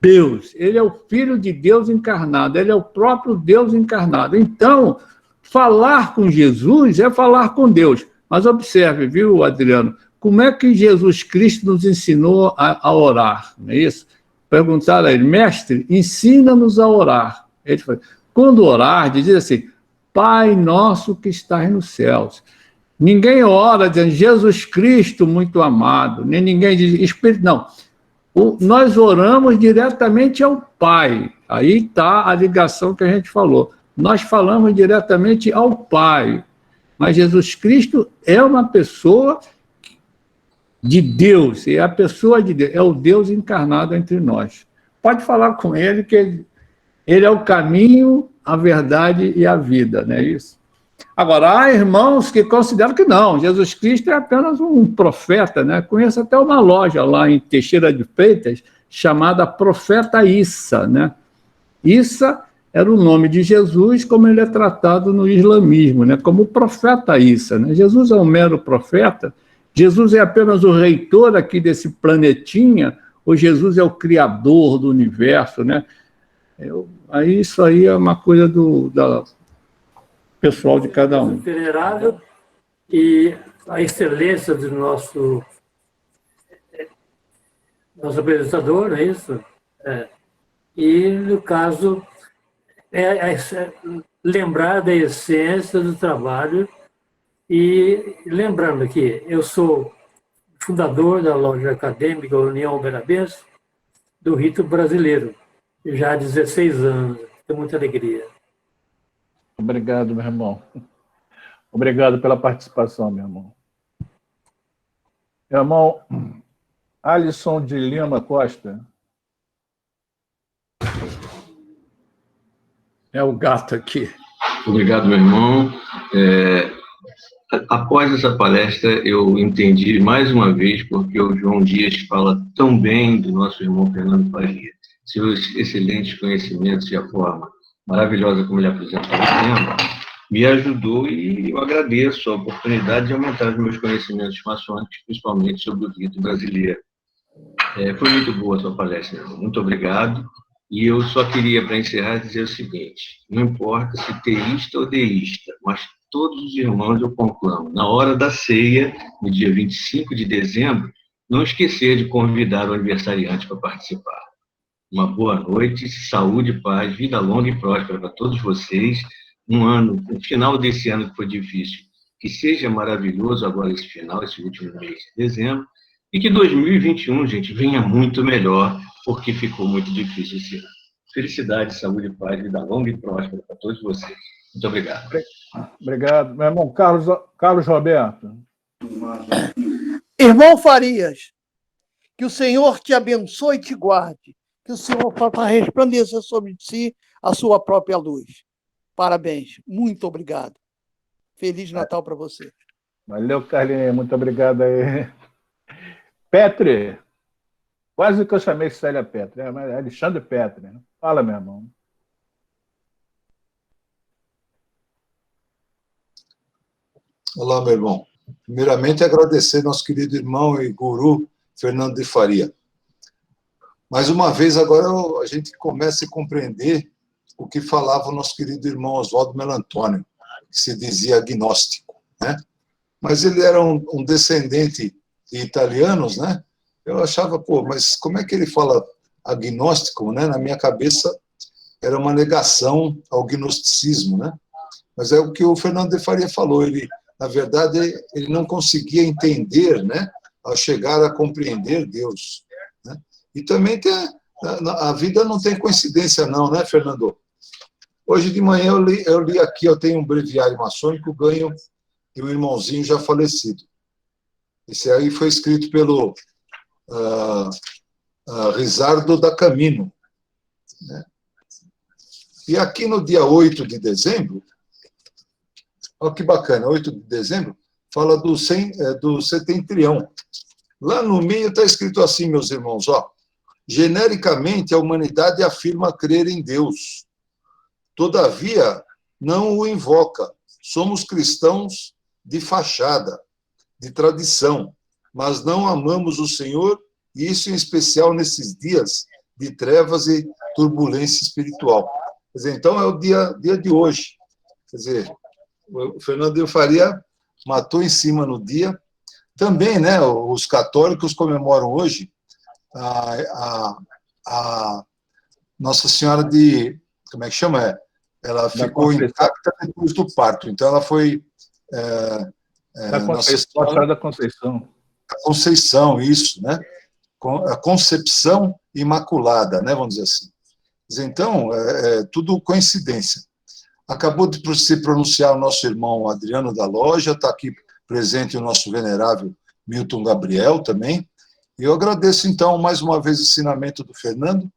Deus, ele é o Filho de Deus encarnado, ele é o próprio Deus encarnado. Então, falar com Jesus é falar com Deus. Mas observe, viu, Adriano, como é que Jesus Cristo nos ensinou a orar, não é isso? Perguntaram a ele, mestre, ensina-nos a orar. Ele falou, quando orar, diz assim, Pai nosso que estás nos céus. Ninguém ora dizendo, Jesus Cristo muito amado, nem ninguém diz, Espírito, não. Nós oramos diretamente ao Pai. Aí está a ligação que a gente falou. Nós falamos diretamente ao Pai, mas Jesus Cristo é uma pessoa de Deus, é a pessoa de Deus, é o Deus encarnado entre nós. Pode falar com ele, que ele é o caminho, a verdade e a vida, não é isso? Agora, há irmãos que consideram que não, Jesus Cristo é apenas um profeta, né? Conheço até uma loja lá em Teixeira de Freitas, chamada Profeta Issa, né? Issa era o nome de Jesus, como ele é tratado no islamismo, né? Como profeta Issa, né? Jesus é um mero profeta, Jesus é apenas o reitor aqui desse planetinha, ou Jesus é o criador do universo, né? Isso aí é uma coisa da pessoal de cada um. Venerável e a excelência do nosso apresentador, não é isso? E, no caso, lembrar da essência do trabalho e lembrando que eu sou fundador da loja acadêmica União Uberabense do Rito Brasileiro, já há 16 anos, com muita alegria. Obrigado, meu irmão. Obrigado pela participação, meu irmão. Meu irmão, Alisson de Lima Costa. É o gato aqui. Obrigado, meu irmão. Após essa palestra, eu entendi mais uma vez porque o João Dias fala tão bem do nosso irmão Fernando Faria. Seus excelentes conhecimentos e a forma maravilhosa como ele apresentou o tema, me ajudou e eu agradeço a oportunidade de aumentar os meus conhecimentos maçônicos, principalmente sobre o rito brasileiro. Foi muito boa a sua palestra, meu irmão. Muito obrigado. E eu só queria, para encerrar, dizer o seguinte, não importa se teísta ou deísta, mas todos os irmãos eu conclamo, na hora da ceia, no dia 25 de dezembro, não esquecer de convidar o aniversariante para participar. Uma boa noite, saúde, paz, vida longa e próspera para todos vocês. O final desse ano que foi difícil, que seja maravilhoso agora esse final, esse último mês de dezembro, e que 2021, gente, venha muito melhor, porque ficou muito difícil esse ano. Felicidade, saúde, paz, vida longa e próspera para todos vocês. Muito obrigado. Obrigado. Meu irmão, Carlos Roberto. Irmão Farias, que o Senhor te abençoe e te guarde, que o Senhor faça resplandecer sobre si a sua própria luz. Parabéns. Muito obrigado. Feliz Natal para você. Valeu, Carlinhos. Muito obrigado aí. Petri. Quase que eu chamei Célia Petri, mas é Alexandre Petri. Né? Fala, meu irmão. Olá, meu irmão. Primeiramente, agradecer nosso querido irmão e guru, Fernando de Faria. Mais uma vez, agora a gente começa a compreender o que falava o nosso querido irmão Oswaldo Melantônio, que se dizia agnóstico, né? Mas ele era um descendente de italianos, né? Eu achava, mas como é que ele fala agnóstico, né? Na minha cabeça era uma negação ao gnosticismo, né? Mas é o que o Fernando de Faria falou, ele na verdade, ele não conseguia entender, né, ao chegar a compreender Deus. Né? E também a vida não tem coincidência não, né, Fernando? Hoje de manhã eu li aqui, eu tenho um breviário maçônico, ganho de um irmãozinho já falecido. Esse aí foi escrito pelo Rizardo da Camino. Né? E aqui no dia 8 de dezembro, olha que bacana, 8 de dezembro, fala do setentrião. Lá no meio está escrito assim, meus irmãos, ó, genericamente a humanidade afirma crer em Deus. Todavia, não o invoca. Somos cristãos de fachada, de tradição, mas não amamos o Senhor, e isso em especial nesses dias de trevas e turbulência espiritual. Quer dizer, então é o dia de hoje. Quer dizer, o Fernando de Faria matou em cima no dia. Também, né, os católicos comemoram hoje a Nossa Senhora de... Como é que chama? Ela ficou intacta depois do parto. Então, ela foi... Nossa Senhora da Conceição. A Conceição, isso, né? A Concepção Imaculada, né? Vamos dizer assim. Então, é tudo coincidência. Acabou de se pronunciar o nosso irmão Adriano da Loja, está aqui presente o nosso venerável Milton Gabriel também. E eu agradeço, então, mais uma vez o ensinamento do Fernando.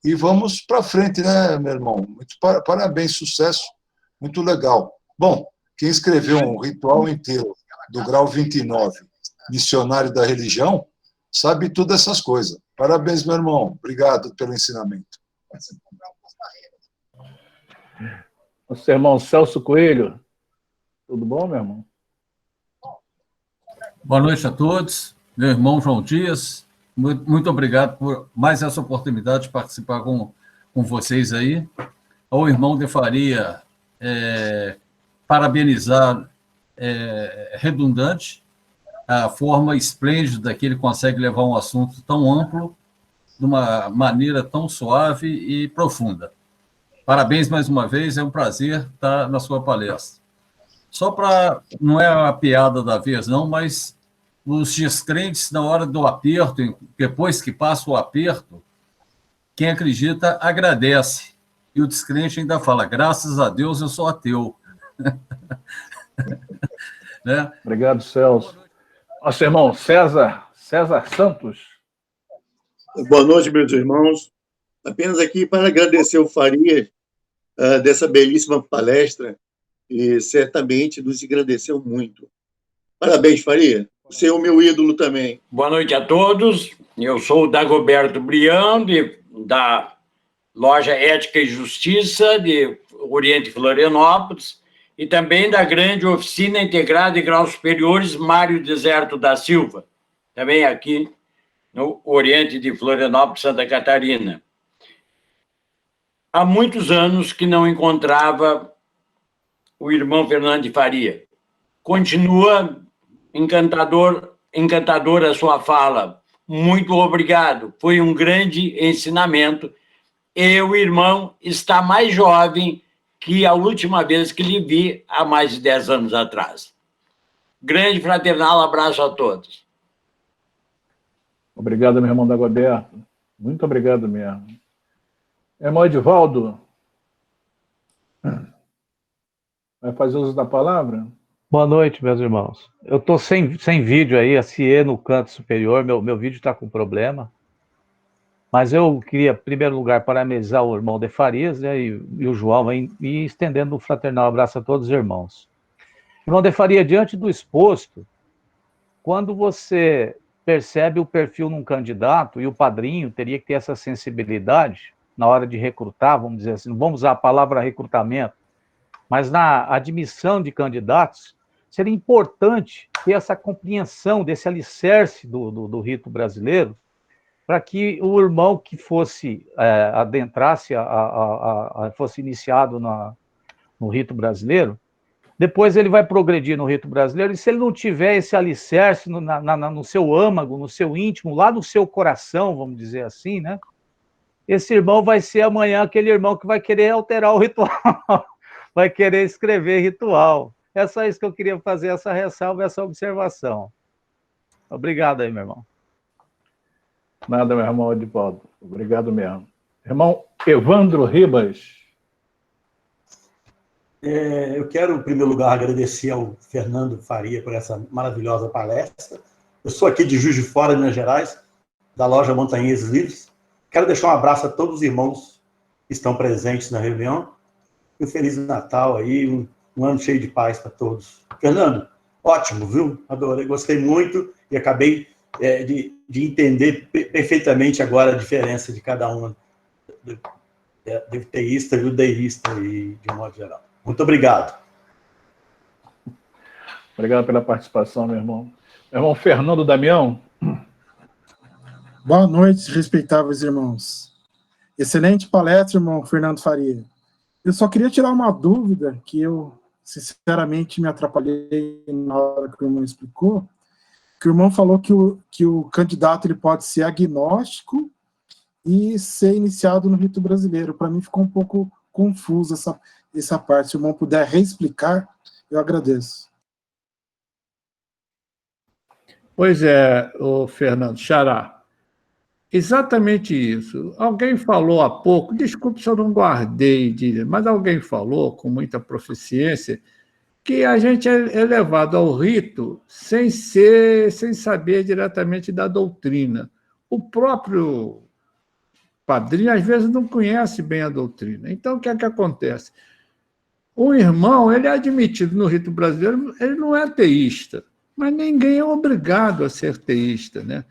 E vamos para frente, né, meu irmão? Muito parabéns, sucesso, muito legal. Bom, quem escreveu um ritual inteiro do grau 29, missionário da religião, sabe todas essas coisas. Parabéns, meu irmão. Obrigado pelo ensinamento. Nosso irmão Celso Coelho. Tudo bom, meu irmão? Boa noite a todos. Meu irmão João Dias, muito obrigado por mais essa oportunidade de participar com vocês aí. Ao irmão de Faria, parabenizar, redundante, a forma esplêndida que ele consegue levar um assunto tão amplo, de uma maneira tão suave e profunda. Parabéns mais uma vez, é um prazer estar na sua palestra. Só para, não é a piada da vez não, mas os descrentes, na hora do aperto, depois que passa o aperto, quem acredita agradece. E o descrente ainda fala, graças a Deus eu sou ateu. Né? Obrigado, Celso. Nosso irmão César Santos. Boa noite, meus irmãos. Apenas aqui para agradecer o Faria dessa belíssima palestra e certamente nos engrandeceu muito. Parabéns, Faria. Você é o meu ídolo também. Boa noite a todos. Eu sou o Dagoberto Brião, da Loja Ética e Justiça, de Oriente Florianópolis, e também da grande Oficina Integrada de Graus Superiores Mário Deserto da Silva, também aqui no Oriente de Florianópolis, Santa Catarina. Há muitos anos que não encontrava o irmão Fernando de Faria. Continua encantadora a sua fala. Muito obrigado. Foi um grande ensinamento. E o irmão está mais jovem que a última vez que lhe vi, há mais de 10 anos atrás. Grande fraternal abraço a todos. Obrigado, meu irmão Dagoberto. Muito obrigado mesmo. Irmão Edivaldo, vai fazer uso da palavra? Boa noite, meus irmãos. Eu estou sem vídeo aí, a CIE no canto superior, meu vídeo está com problema. Mas eu queria, em primeiro lugar, parabenizar o irmão de Farias, né, e o João, e estendendo um fraternal abraço a todos os irmãos. Irmão de Faria, diante do exposto, quando você percebe o perfil num candidato, e o padrinho teria que ter essa sensibilidade na hora de recrutar, vamos dizer assim, não vamos usar a palavra recrutamento, mas na admissão de candidatos, seria importante ter essa compreensão desse alicerce do rito brasileiro, para que o irmão que fosse adentrasse, fosse iniciado no rito brasileiro, depois ele vai progredir no rito brasileiro, e se ele não tiver esse alicerce no seu âmago, no seu íntimo, lá no seu coração, vamos dizer assim, né? Esse irmão vai ser amanhã aquele irmão que vai querer alterar o ritual, vai querer escrever ritual. É só isso que eu queria fazer, essa ressalva, essa observação. Obrigado aí, meu irmão. Nada, meu irmão Edivaldo. Obrigado mesmo. Irmão Evandro Ribas. Eu quero, em primeiro lugar, agradecer ao Fernando Faria por essa maravilhosa palestra. Eu sou aqui de Juiz de Fora, Minas Gerais, da loja Montanheses Livres. Quero deixar um abraço a todos os irmãos que estão presentes na reunião. E um Feliz Natal aí, um ano cheio de paz para todos. Fernando, ótimo, viu? Adorei, gostei muito e acabei de entender perfeitamente agora a diferença de cada um, do teísta e do deísta, e, de um modo geral. Muito obrigado. Obrigado pela participação, meu irmão. Meu irmão Fernando Damião. Boa noite, respeitáveis irmãos. Excelente palestra, irmão Fernando Faria. Eu só queria tirar uma dúvida que eu, sinceramente, me atrapalhei na hora que o irmão explicou, que o irmão falou que o candidato ele pode ser agnóstico e ser iniciado no rito brasileiro. Para mim ficou um pouco confusa essa parte. Se o irmão puder reexplicar, eu agradeço. Pois é, o Fernando Xará, exatamente isso. Alguém falou há pouco, desculpe se eu não guardei, mas alguém falou com muita proficiência que a gente é levado ao rito sem saber diretamente da doutrina. O próprio padrinho, às vezes, não conhece bem a doutrina. Então, o que é que acontece? O irmão, ele é admitido no rito brasileiro, ele não é teísta, mas ninguém é obrigado a ser teísta, né?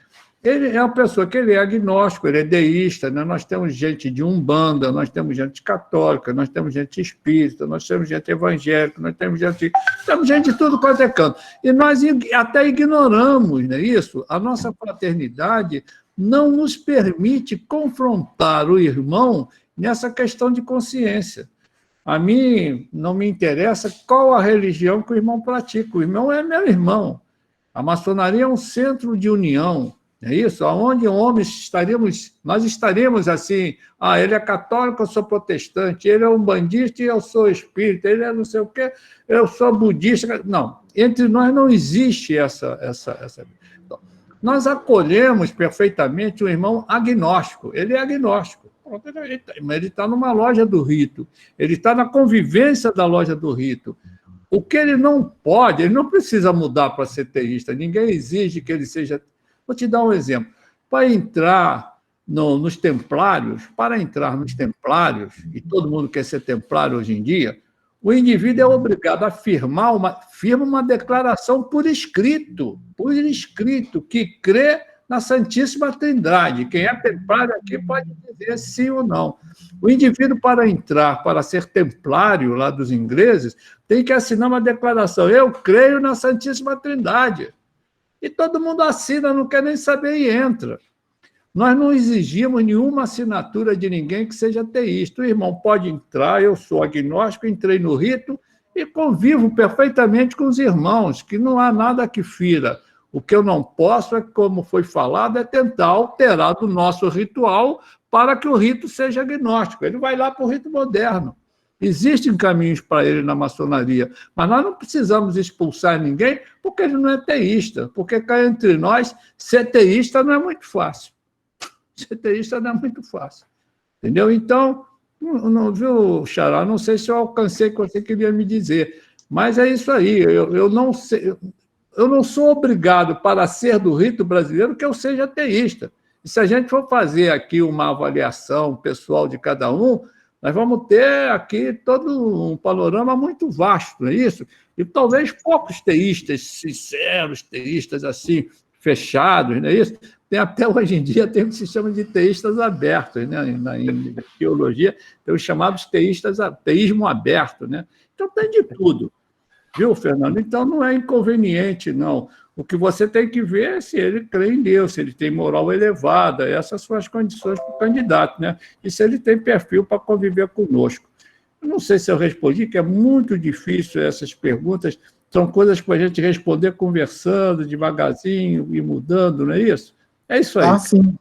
Ele é uma pessoa que ele é agnóstico, ele é deísta, né? Nós temos gente de Umbanda, nós temos gente católica, nós temos gente espírita, nós temos gente evangélica, nós temos gente de tudo quanto é canto. E nós até ignoramos, né, isso. A nossa fraternidade não nos permite confrontar o irmão nessa questão de consciência. A mim não me interessa qual a religião que o irmão pratica. O irmão é meu irmão. A maçonaria é um centro de união, é isso? Onde nós estaremos assim, ele é católico, eu sou protestante, ele é umbandista e eu sou espírita, ele é não sei o quê, eu sou budista. Não, entre nós não existe essa. Então, nós acolhemos perfeitamente o irmão agnóstico, ele é agnóstico. Ele está numa loja do rito, ele está na convivência da loja do rito. O que ele não pode, ele não precisa mudar para ser teísta, ninguém exige que ele seja. Vou te dar um exemplo. Para entrar nos templários, e todo mundo quer ser templário hoje em dia, o indivíduo é obrigado a firma uma declaração por escrito, que crê na Santíssima Trindade. Quem é templário aqui pode dizer sim ou não. O indivíduo, para ser templário lá dos ingleses, tem que assinar uma declaração. Eu creio na Santíssima Trindade. E todo mundo assina, não quer nem saber e entra. Nós não exigimos nenhuma assinatura de ninguém que seja teísta. O irmão pode entrar, eu sou agnóstico, entrei no rito e convivo perfeitamente com os irmãos, que não há nada que fira. O que eu não posso, como foi falado, é tentar alterar do nosso ritual para que o rito seja agnóstico. Ele vai lá para o rito moderno. Existem caminhos para ele na maçonaria, mas nós não precisamos expulsar ninguém porque ele não é teísta, porque cá entre nós, ser teísta não é muito fácil. Ser teísta não é muito fácil. Entendeu? Então, não, viu, Xará? Não sei se eu alcancei o que você queria me dizer, mas é isso aí. Eu não sei... Eu não sou obrigado, para ser do rito brasileiro, que eu seja teísta. E se a gente for fazer aqui uma avaliação pessoal de cada um, nós vamos ter aqui todo um panorama muito vasto, não é isso? E talvez poucos teístas sinceros, teístas assim, fechados, não é isso? Tem até hoje em dia tem o que se chama de teístas abertos, né? Na teologia, tem os chamados teísmo aberto, né? Então tem de tudo. Viu, Fernando? Então, não é inconveniente, não. O que você tem que ver é se ele crê em Deus, se ele tem moral elevada, essas são as condições para o candidato, né? E se ele tem perfil para conviver conosco. Eu não sei se eu respondi, que é muito difícil essas perguntas, são coisas para a gente responder conversando, devagarzinho e mudando, não é isso? É isso aí. Sim.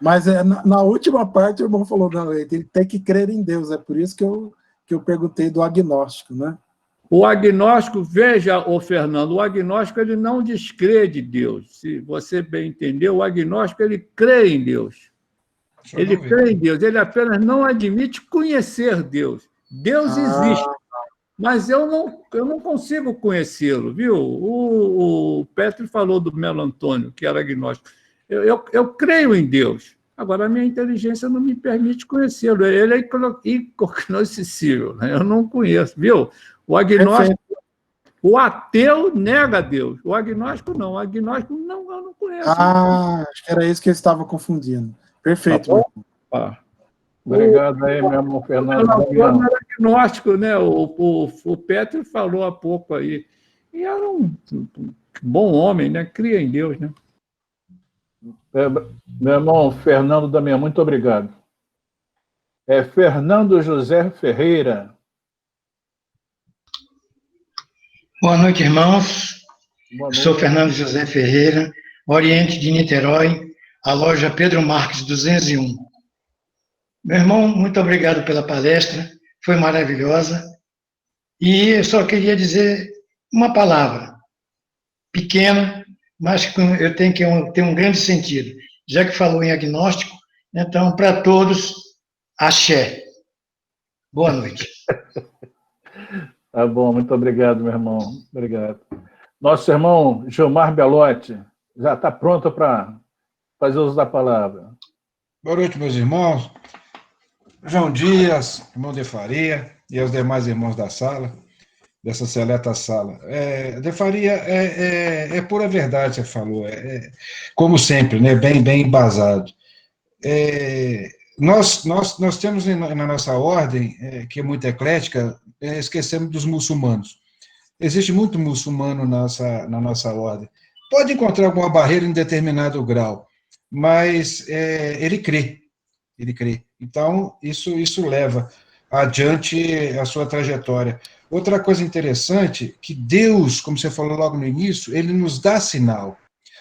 Mas na última parte o irmão falou, não, ele tem que crer em Deus, é por isso que eu perguntei do agnóstico, né? O agnóstico, veja, ô Fernando, o agnóstico ele não descrê de Deus. Se você bem entendeu, o agnóstico ele crê em Deus. Ele crê em Deus, ele apenas não admite conhecer Deus. Deus existe, mas eu não consigo conhecê-lo, viu? O Petri falou do Melo Antônio, que era agnóstico. Eu creio em Deus, agora a minha inteligência não me permite conhecê-lo. Ele é incognoscível, né? Eu não conheço, viu? O agnóstico, o ateu nega Deus, o agnóstico não. O agnóstico não, eu não conheço. Acho que era isso que eu estava confundindo. Perfeito. Obrigado aí, meu irmão Fernando. O agnóstico, né? O Petri falou há pouco aí. E era um bom homem, né? Cria em Deus, né? Meu irmão Fernando Damião, muito obrigado. Fernando José Ferreira. Boa noite, irmãos. Boa noite. Sou Fernando José Ferreira, Oriente de Niterói, a loja Pedro Marques 201. Meu irmão, muito obrigado pela palestra, foi maravilhosa. E eu só queria dizer uma palavra, pequena, mas que eu tenho que ter um grande sentido. Já que falou em agnóstico, então, para todos, axé. Boa noite. Tá bom, muito obrigado, meu irmão. Obrigado. Nosso irmão Gilmar Belotti já está pronto para fazer uso da palavra. Boa noite, meus irmãos. João Dias, irmão de Faria, e aos demais irmãos da sala, dessa seleta sala. De Faria, é pura verdade, você falou, como sempre, né, bem embasado. Nós temos na nossa ordem, que é muito eclética, esquecemos dos muçulmanos. Existe muito muçulmano na nossa ordem. Pode encontrar alguma barreira em determinado grau, mas ele crê. Então, isso leva adiante a sua trajetória. Outra coisa interessante, que Deus, como você falou logo no início, ele nos dá sinal.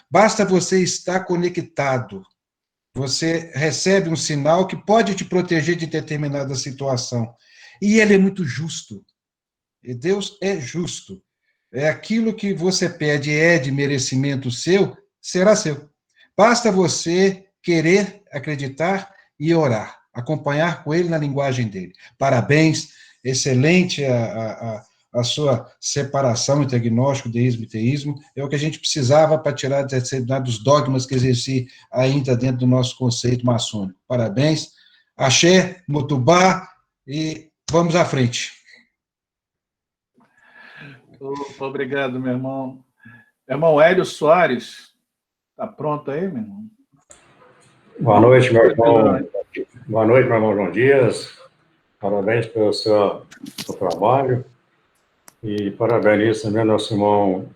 Basta você estar conectado. Você recebe um sinal que pode te proteger de determinada situação. E ele é muito justo. E Deus é justo. Aquilo que você pede de merecimento seu, será seu. Basta você querer acreditar e orar, acompanhar com ele na linguagem dele. Parabéns, excelente a sua separação entre agnóstico, deísmo e teísmo, é o que a gente precisava para tirar dos dogmas que existem ainda dentro do nosso conceito maçônico. Parabéns, axé, motubá, e vamos à frente. Obrigado, meu irmão. Meu irmão Hélio Soares, está pronto aí, meu irmão? Boa noite, meu irmão. Boa noite, meu irmão João Dias. Parabéns pelo seu trabalho. E parabenizo também nosso irmão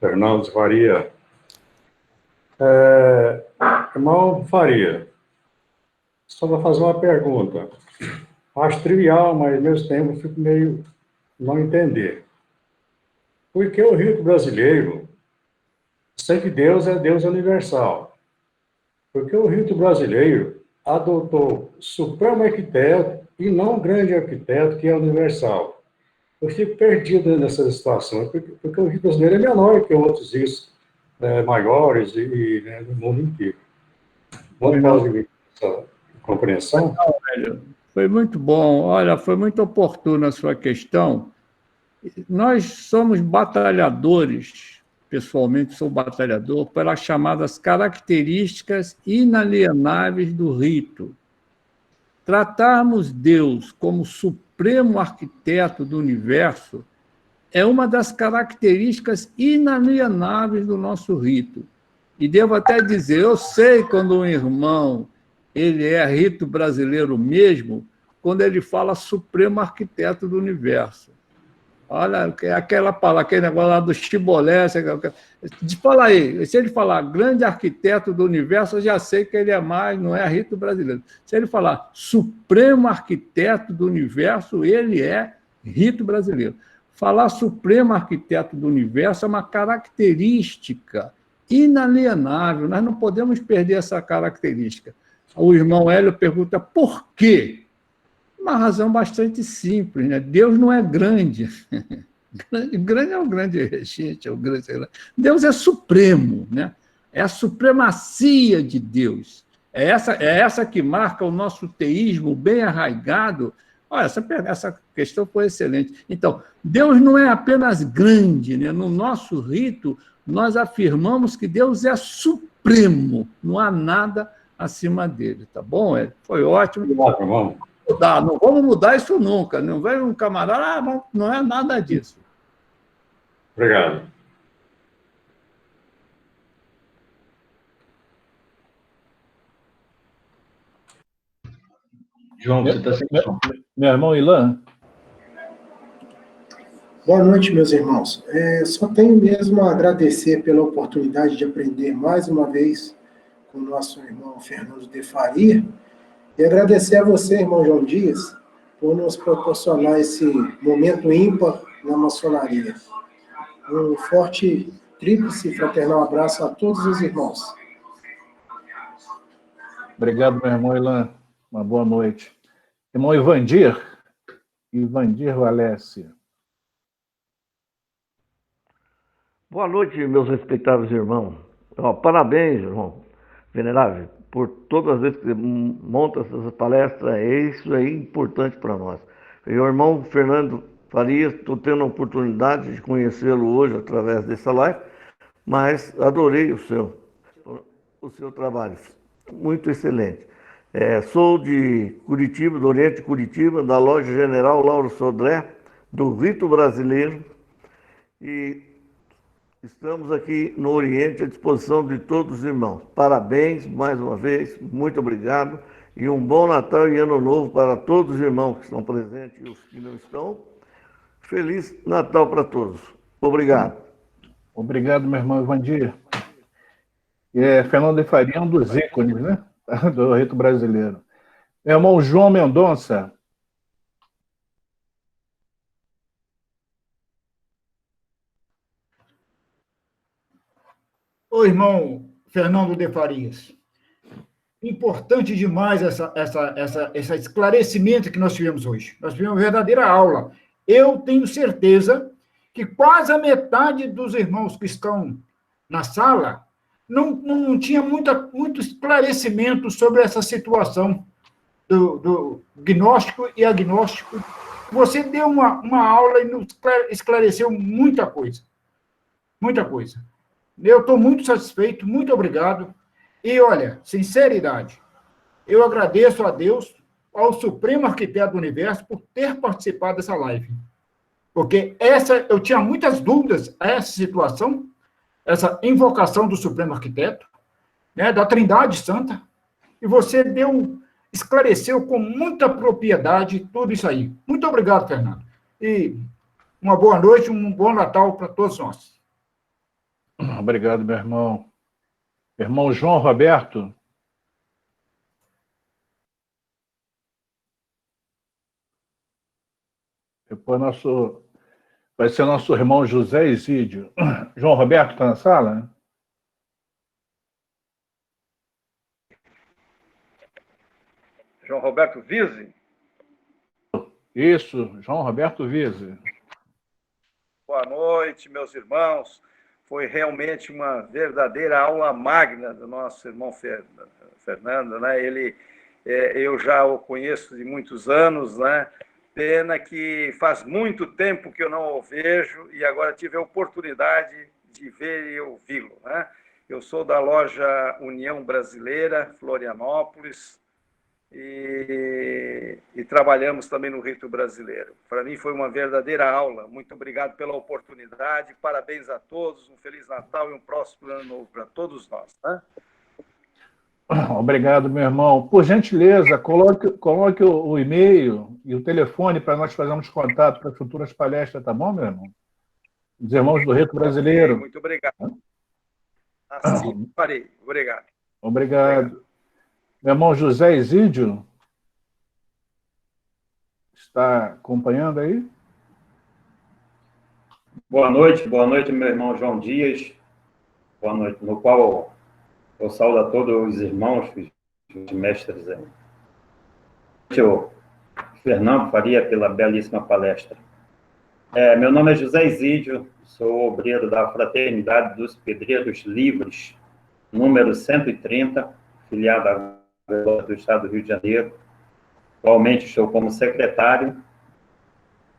Fernando Faria. Irmão Faria, só vou fazer uma pergunta. Acho trivial, mas ao mesmo tempo eu fico meio não entender. Por que o rito brasileiro, sei que Deus é Deus universal, porque o rito brasileiro adotou supremo arquiteto e não grande arquiteto, que é universal? Eu fico perdido nessa situação, porque o rito brasileiro é menor que outros ritos maiores no mundo inteiro. Vamos fazer essa compreensão? Foi muito bom. Olha, foi muito oportuna a sua questão. Nós somos batalhadores, pessoalmente sou batalhador, pelas chamadas características inalienáveis do rito. Tratarmos Deus como supremo arquiteto do universo é uma das características inalienáveis do nosso rito. E devo até dizer, eu sei quando um irmão ele é rito brasileiro mesmo, quando ele fala supremo arquiteto do universo. Olha, aquela palavra, aquele negócio lá do chibolé, fala aí, se ele falar grande arquiteto do universo, eu já sei que ele é mais, não é rito brasileiro. Se ele falar supremo arquiteto do universo, ele é rito brasileiro. Falar supremo arquiteto do universo é uma característica inalienável, nós não podemos perder essa característica. O irmão Hélio pergunta por quê? Uma razão bastante simples, né? Deus não é grande. Grande é o grande regente, é o grande... Deus é supremo, né? É a supremacia de Deus. É essa que marca o nosso teísmo bem arraigado. Olha, essa questão foi excelente. Então, Deus não é apenas grande, né? No nosso rito, nós afirmamos que Deus é supremo, não há nada acima dele, tá bom? Foi ótimo. Vamos. Não vamos mudar isso nunca. Não vem um camarada, não é nada disso. Obrigado. João, você está sem som. Meu irmão Ilan. Boa noite, meus irmãos. Só tenho mesmo a agradecer pela oportunidade de aprender mais uma vez com o nosso irmão Fernando de Faria e agradecer a você, irmão João Dias, por nos proporcionar esse momento ímpar na maçonaria. Um forte, tríplice fraternal abraço a todos os irmãos. Obrigado, meu irmão Ilan. Uma boa noite. Irmão Ivandir Valécia. Boa noite, meus respeitáveis irmãos. Parabéns, irmão venerável, por todas as vezes que você monta essas palestras. Isso é importante para nós. Meu irmão Fernando Farias, estou tendo a oportunidade de conhecê-lo hoje através dessa live, mas adorei o seu trabalho. Muito excelente. Sou de Curitiba, do Oriente de Curitiba, da Loja General Lauro Sodré, do Rito Brasileiro, e estamos aqui no Oriente à disposição de todos os irmãos. Parabéns, mais uma vez, muito obrigado, e um bom Natal e Ano Novo para todos os irmãos que estão presentes e os que não estão. Feliz Natal para todos. Obrigado. Obrigado, meu irmão Ivandir. Fernando de Faria é um dos ícones, né? Do Rito Brasileiro. Meu irmão João Mendonça. Ô, irmão Fernando de Farias, importante demais esse esclarecimento que nós tivemos hoje. Nós tivemos uma verdadeira aula. Eu tenho certeza que quase a metade dos irmãos que estão na sala não tinha muito esclarecimento sobre essa situação do gnóstico e agnóstico. Você deu uma aula e nos esclareceu muita coisa. Muita coisa. Eu estou muito satisfeito, muito obrigado. E, olha, sinceridade, eu agradeço a Deus, ao Supremo Arquiteto do Universo, por ter participado dessa live. Porque eu tinha muitas dúvidas a essa situação, essa invocação do Supremo Arquiteto, né, da Trindade Santa, e você esclareceu com muita propriedade tudo isso aí. Muito obrigado, Fernando. E uma boa noite, um bom Natal para todos nós. Obrigado, meu irmão. Irmão João Roberto. Depois vai ser nosso irmão José Isídio. João Roberto está na sala? João Roberto Vise? Isso, João Roberto Vise. Boa noite, meus irmãos. Foi realmente uma verdadeira aula magna do nosso irmão Fernando, né? Eu já o conheço de muitos anos, né? Pena que faz muito tempo que eu não o vejo e agora tive a oportunidade de ver e ouvi-lo, né? Eu sou da loja União Brasileira, Florianópolis, e trabalhamos também no Rito Brasileiro. Para mim foi uma verdadeira aula. Muito obrigado pela oportunidade. Parabéns a todos. Um Feliz Natal e um próximo Ano Novo para todos nós. Né? Obrigado, meu irmão. Por gentileza, coloque o e-mail e o telefone para nós fazermos contato para futuras palestras, tá bom, meu irmão? Os irmãos do Rito Brasileiro. Muito obrigado. Assim farei. Obrigado. Obrigado. Meu irmão José Isídio está acompanhando aí? Boa noite, meu irmão João Dias. Boa noite, no qual eu saúdo a todos os irmãos, os mestres aí. O Fernando Faria pela belíssima palestra. Meu nome é José Isídio, sou obreiro da Fraternidade dos Pedreiros Livres, número 130, filiado à Governo do Estado do Rio de Janeiro. Atualmente estou como secretário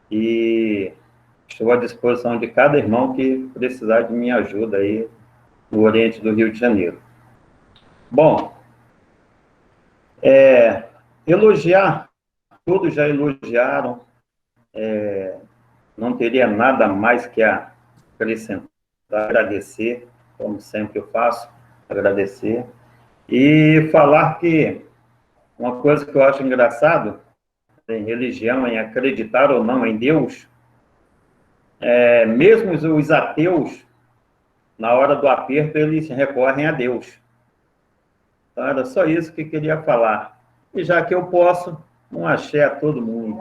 e estou à disposição de cada irmão que precisar de minha ajuda aí no Oriente do Rio de Janeiro. Bom, elogiar, todos já elogiaram, não teria nada mais que acrescentar, agradecer, como sempre eu faço, agradecer, e falar que uma coisa que eu acho engraçado em religião, em acreditar ou não em Deus, mesmo os ateus, na hora do aperto, eles recorrem a Deus. Então, era só isso que eu queria falar. E já que eu posso, um axé a todo mundo.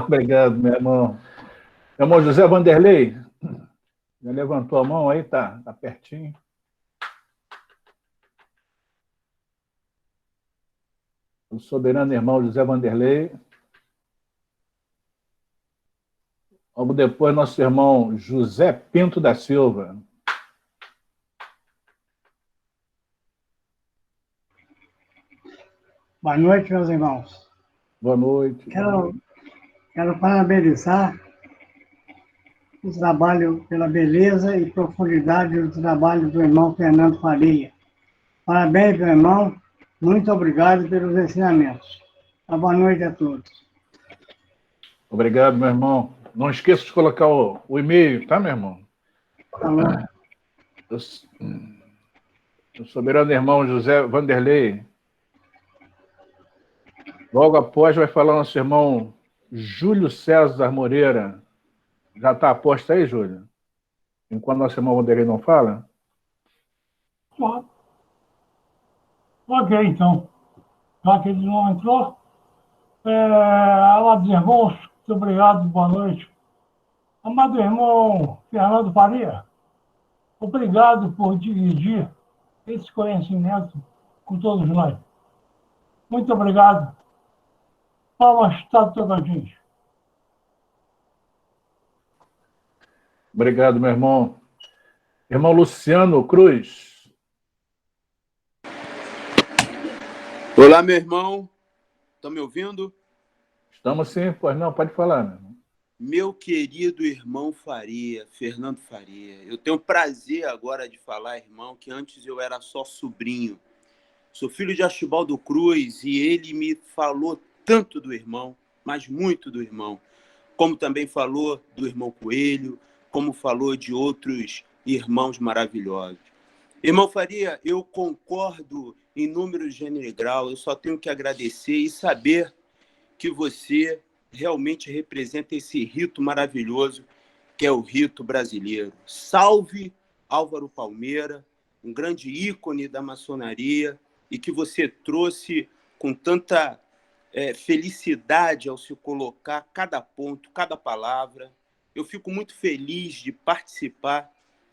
Obrigado, meu irmão. Meu irmão José Vanderlei, já levantou a mão aí, tá pertinho. O soberano irmão José Vanderlei. Logo depois, nosso irmão José Pinto da Silva. Boa noite, meus irmãos. Boa noite. Quero parabenizar o trabalho pela beleza e profundidade do trabalho do irmão Fernando Faria. Parabéns, meu irmão. Muito obrigado pelos ensinamentos. Boa noite a todos. Obrigado, meu irmão. Não esqueça de colocar o e-mail, tá, meu irmão? Tá bom. O soberano irmão José Vanderlei. Logo após vai falar nosso irmão Júlio César Moreira. Já está a posta aí, Júlio? Enquanto nosso irmão Vanderlei não fala? Claro. Ok, então. Já que ele não entrou, amados irmãos, muito obrigado, boa noite. Amado irmão Fernando Faria, obrigado por dividir esse conhecimento com todos nós. Muito obrigado. Palmas para tocadinhos. Obrigado, meu irmão. Irmão Luciano Cruz. Olá, meu irmão. Estão me ouvindo? Estamos sim, pois não, pode falar, meu irmão. Meu querido irmão Faria, Fernando Faria, eu tenho prazer agora de falar, irmão, que antes eu era só sobrinho. Sou filho de Archibaldo Cruz e ele me falou tanto do irmão, mas muito do irmão. Como também falou do irmão Coelho, como falou de outros irmãos maravilhosos. Irmão Faria, eu concordo em número, gênero e grau, eu só tenho que agradecer e saber que você realmente representa esse rito maravilhoso que é o rito brasileiro. Salve Álvaro Palmeira, um grande ícone da maçonaria e que você trouxe com tanta felicidade ao se colocar cada ponto, cada palavra. Eu fico muito feliz de participar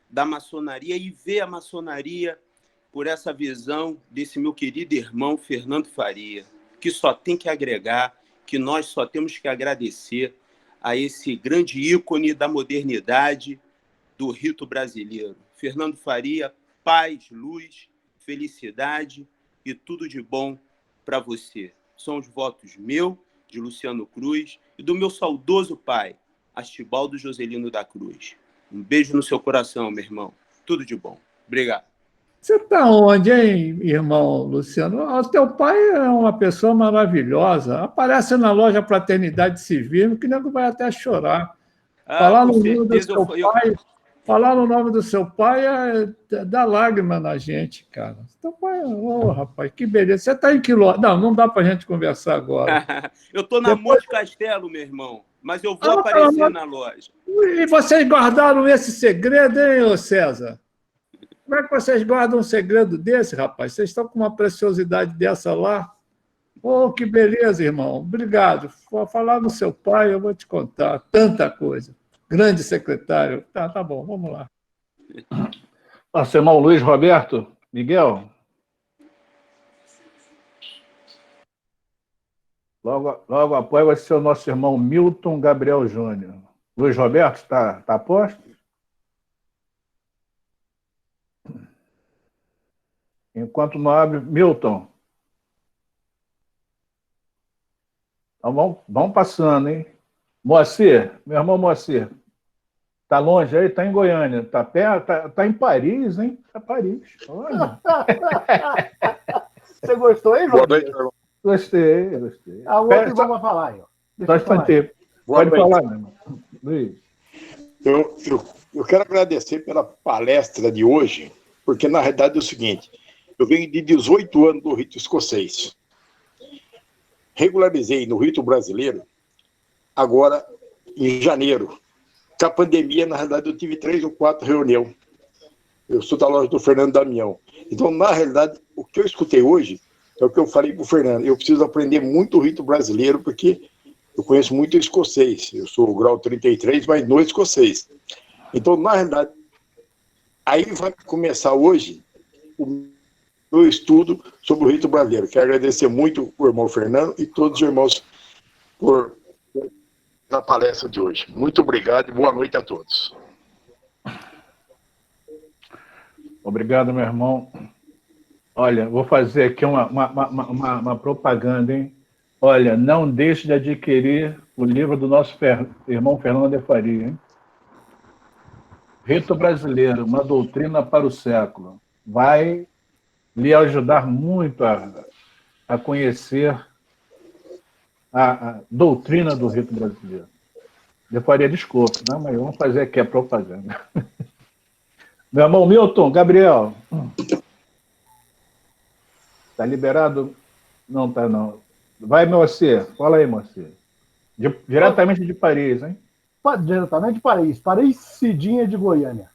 da maçonaria e ver a maçonaria por essa visão desse meu querido irmão Fernando Faria, que só tem que agregar, que nós só temos que agradecer a esse grande ícone da modernidade do rito brasileiro. Fernando Faria, paz, luz, felicidade e tudo de bom para você. São os votos meu, de Luciano Cruz e do meu saudoso pai, Archibaldo Joselino da Cruz. Um beijo no seu coração, meu irmão. Tudo de bom. Obrigado. Você está onde, hein, irmão Luciano? O teu pai é uma pessoa maravilhosa. Aparece na loja Fraternidade Civil, que nego vai até chorar. Falar no nome do seu pai, falar no nome do seu pai dá lágrima na gente, cara. Teu pai, rapaz, que beleza. Você está em que loja? Não dá para a gente conversar agora. Eu estou na Monte Castelo, meu irmão, mas eu vou aparecer na loja. E vocês guardaram esse segredo, hein, ô César? Como é que vocês guardam um segredo desse, rapaz? Vocês estão com uma preciosidade dessa lá? Oh, que beleza, irmão. Obrigado. Vou falar no seu pai, eu vou te contar tanta coisa. Grande secretário. Tá bom, vamos lá. Nosso irmão Luiz Roberto Miguel. Logo após vai ser o nosso irmão Milton Gabriel Júnior. Luiz Roberto, está a posto? Enquanto não abre, Milton. Então, vamos passando, hein? Moacir, meu irmão Moacir, tá longe aí? Tá em Goiânia. Tá perto? Tá em Paris, hein? Tá em Paris. Olha. Você gostou, hein, João? Boa noite, irmão. Gostei. A outra igual vai falar aí, ó. Pode falar, meu irmão. Luiz. Eu quero agradecer pela palestra de hoje, porque, na realidade, é o seguinte, eu venho de 18 anos do rito escocês. Regularizei no rito brasileiro agora em janeiro. Com a pandemia, na realidade, eu tive 3 ou 4 reuniões. Eu sou da loja do Fernando Damião. Então, na realidade, o que eu escutei hoje é o que eu falei para o Fernando. Eu preciso aprender muito o rito brasileiro, porque eu conheço muito o escocês. Eu sou o grau 33, mas no escocês. Então, na realidade, aí vai começar hoje o meu estudo sobre o rito brasileiro. Quero agradecer muito o irmão Fernando e todos os irmãos por a palestra de hoje. Muito obrigado e boa noite a todos. Obrigado, meu irmão. Olha, vou fazer aqui uma propaganda, hein? Olha, não deixe de adquirir o livro do nosso irmão Fernando de Faria, hein? Rito Brasileiro, uma doutrina para o século. Vai lhe ajudar muito a conhecer a doutrina do rito brasileiro. De Faria, desculpa, não, mas vamos fazer aqui a propaganda. Meu irmão Milton, Gabriel. Está liberado? Não está, não. Vai, Moacir. Fala aí, Moacir. Diretamente de Paris, hein? Diretamente de Paris. Parecidinha de Goiânia.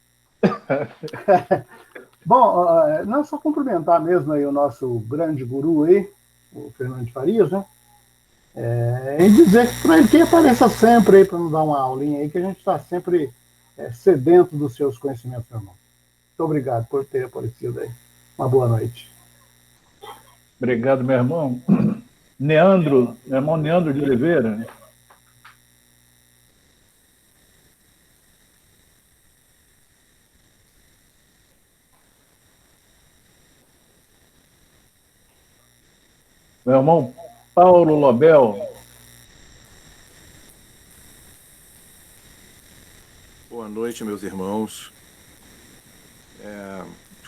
Bom, não só cumprimentar mesmo aí o nosso grande guru aí, o Fernando de Farias, né? E dizer para ele que apareça sempre aí para nos dar uma aulinha aí, que a gente está sempre sedento dos seus conhecimentos, meu irmão. Muito obrigado por ter aparecido aí. Uma boa noite. Obrigado, meu irmão. Meu irmão Neandro de Oliveira. Meu irmão Paulo Lobel. Boa noite, meus irmãos.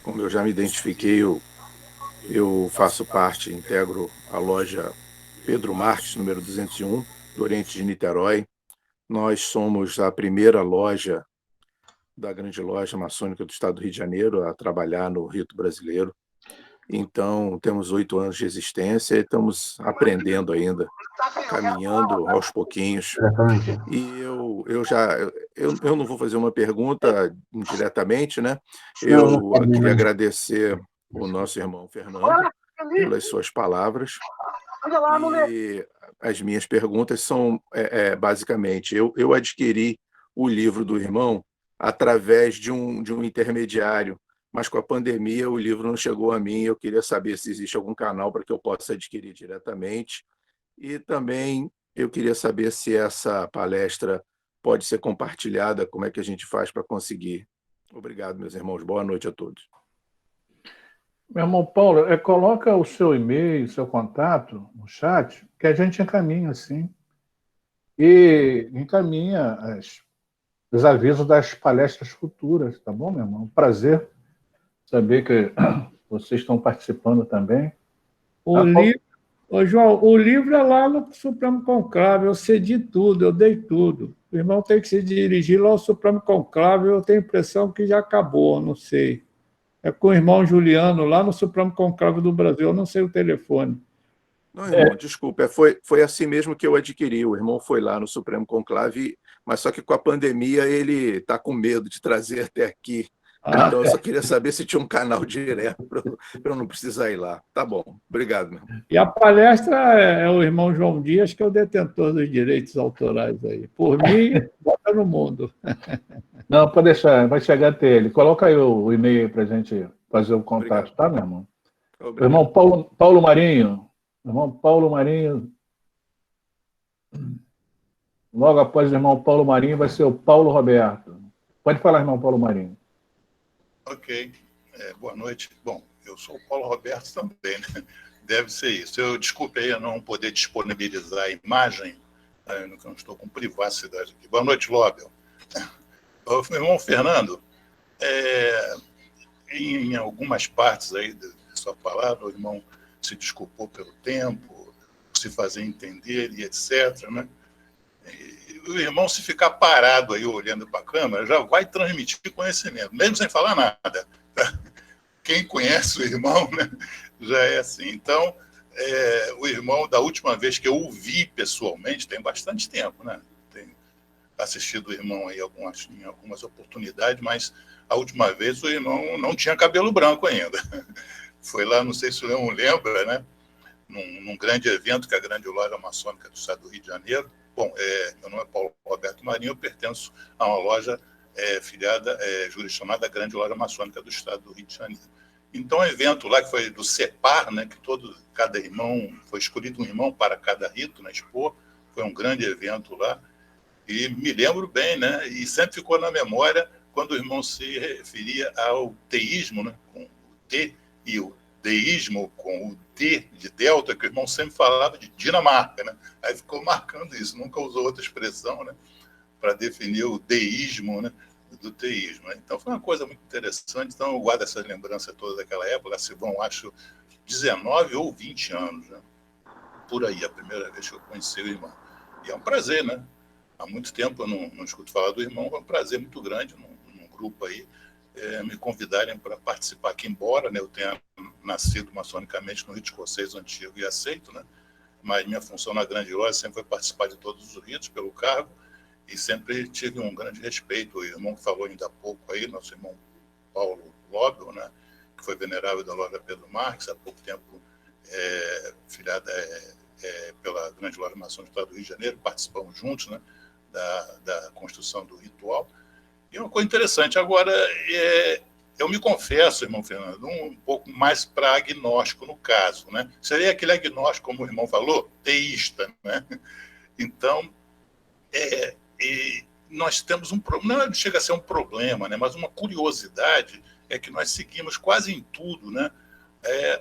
Como eu já me identifiquei, eu faço parte, integro a loja Pedro Marques, número 201, do Oriente de Niterói. Nós somos a primeira loja da grande loja maçônica do estado do Rio de Janeiro a trabalhar no rito brasileiro. Então, temos 8 anos de existência e estamos aprendendo ainda, caminhando aos pouquinhos. E eu não vou fazer uma pergunta diretamente, né? Eu queria agradecer o nosso irmão Fernando pelas suas palavras. E as minhas perguntas são, basicamente, eu adquiri o livro do irmão através de um intermediário, mas com a pandemia o livro não chegou a mim. Eu queria saber se existe algum canal para que eu possa adquirir diretamente. E também eu queria saber se essa palestra pode ser compartilhada, como é que a gente faz para conseguir. Obrigado, meus irmãos. Boa noite a todos. Meu irmão Paulo, coloca o seu e-mail, seu contato no chat, que a gente encaminha assim. E encaminha os avisos das palestras futuras, tá bom, meu irmão? Prazer saber que vocês estão participando também. João, o livro é lá no Supremo Conclave, eu cedi tudo, eu dei tudo. O irmão tem que se dirigir lá ao Supremo Conclave, eu tenho a impressão que já acabou, não sei. É com o irmão Juliano, lá no Supremo Conclave do Brasil, eu não sei o telefone. Não, irmão, desculpa, foi assim mesmo que eu adquiri. O irmão foi lá no Supremo Conclave, mas só que com a pandemia ele está com medo de trazer até aqui. Então, eu só queria saber se tinha um canal direto para eu não precisar ir lá. Tá bom, obrigado, meu irmão. E a palestra é o irmão João Dias, que é o detentor dos direitos autorais aí. Por mim, bota no mundo. Não, pode deixar, vai chegar até ele. Coloca aí o e-mail para a gente fazer o contato, tá, meu irmão? Obrigado. Irmão Paulo Marinho. Irmão Paulo Marinho, Logo após o irmão Paulo Marinho, vai ser o Paulo Roberto. Pode falar, irmão Paulo Marinho. Ok. Boa noite. Bom, eu sou o Paulo Roberto também, né? Deve ser isso. Eu desculpei a não poder disponibilizar a imagem, eu não estou com privacidade aqui. Boa noite, Lobel. Meu irmão Fernando, em algumas partes aí de sua palavra, o irmão se desculpou pelo tempo, se fazer entender e etc., né? E o irmão, se ficar parado aí olhando para a câmera, já vai transmitir conhecimento, mesmo sem falar nada. Quem conhece o irmão, né, já é assim. Então, o irmão, da última vez que eu o vi pessoalmente, tem bastante tempo, né? Tenho assistido o irmão aí em algumas oportunidades, mas a última vez o irmão não tinha cabelo branco ainda. Foi lá, não sei se o Leão lembra, né? Num grande evento que é a Grande Loja Maçônica do Estado do Rio de Janeiro. Bom, meu nome é Paulo Roberto Marinho, eu pertenço a uma loja filiada, jurisdicionada à Grande Loja Maçônica do Estado do Rio de Janeiro. Então, o evento lá, que foi do CEPAR, né, que cada irmão, foi escolhido um irmão para cada rito na Expo, foi um grande evento lá, e me lembro bem, né, e sempre ficou na memória quando o irmão se referia ao teísmo, né, com o T, e o deísmo com o D de Delta, que o irmão sempre falava de Dinamarca, né? Aí ficou marcando isso, nunca usou outra expressão, né, para definir o deísmo, né, do teísmo. Né? Então foi uma coisa muito interessante, então eu guardo essas lembranças todas daquela época, se vão, acho, 19 ou 20 anos, né? Por aí, a primeira vez que eu conheci o irmão. E é um prazer, né? Há muito tempo eu não escuto falar do irmão, é um prazer muito grande num grupo aí, me convidarem para participar, que embora, né, eu tenha nascido maçonicamente no rito escocês antigo e aceito, né, mas minha função na Grande Loja sempre foi participar de todos os ritos pelo cargo e sempre tive um grande respeito. O irmão que falou ainda há pouco aí, nosso irmão Paulo Lobel, né, que foi venerável da Loja Pedro Marques, há pouco tempo filiada pela Grande Loja Maçônica do Estado do Rio de Janeiro, participamos juntos, né, da construção do ritual. E uma coisa interessante, agora, eu me confesso, irmão Fernando, um pouco mais para agnóstico no caso, né? Seria aquele agnóstico, como o irmão falou, teísta, né? Então, e nós temos um problema, não chega a ser um problema, né? Mas uma curiosidade é que nós seguimos quase em tudo, né?